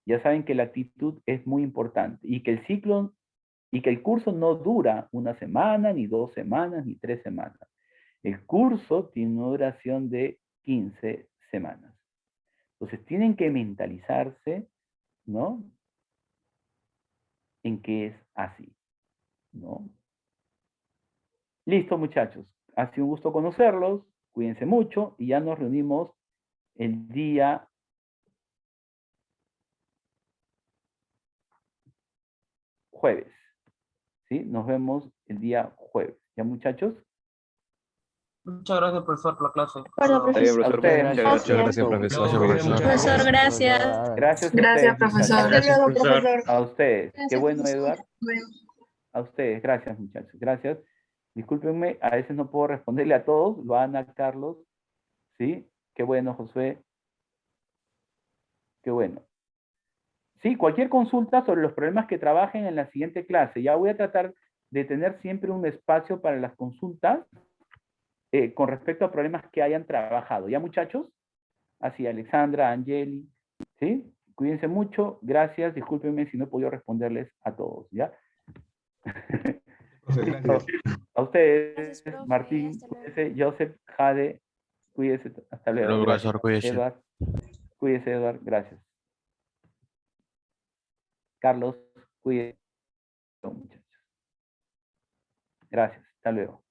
Ya saben que la actitud es muy importante y que el ciclo y que el curso no dura una semana, ni 2 semanas, ni 3 semanas. El curso tiene una duración de 15 semanas. Entonces tienen que mentalizarse, ¿no? En que es así, ¿no? Listo, muchachos. Ha sido un gusto conocerlos. Cuídense mucho y ya nos reunimos el día jueves. ¿Sí? Nos vemos el día jueves. ¿Ya, muchachos? Muchas gracias, profesor, por la clase. Bueno, Está bien, profesor. profesor. Ustedes. Muchas Muchas gracias, Profesor. profesor. Profesor, gracias. Gracias a Gracias, ustedes, profesor. muchachos. Gracias, profesor. A ustedes. Qué Gracias, bueno, profesor. Eduardo. A ustedes. Gracias, muchachos. Gracias. Discúlpenme, a veces no puedo responderle a todos. Lo Ana, Carlos. ¿Sí? Qué bueno, Josué. Qué bueno. Sí, cualquier consulta sobre los problemas que trabajen en la siguiente clase. Ya voy a tratar de tener siempre un espacio para las consultas con respecto a problemas que hayan trabajado. ¿Ya, muchachos? Así, Alexandra, Angeli, ¿sí? Cuídense mucho. Gracias. Discúlpenme si no he podido responderles a todos, ¿ya? Profe, gracias. A ustedes, Gracias, profe. Martín, Hasta luego. cuídese, Joseph, Jade, cuídese. Hasta luego. Luego, Gracias. profesor, cuídese. Edward, cuídese, Edward. Gracias. Carlos, cuídese, muchachos. Gracias. Hasta luego.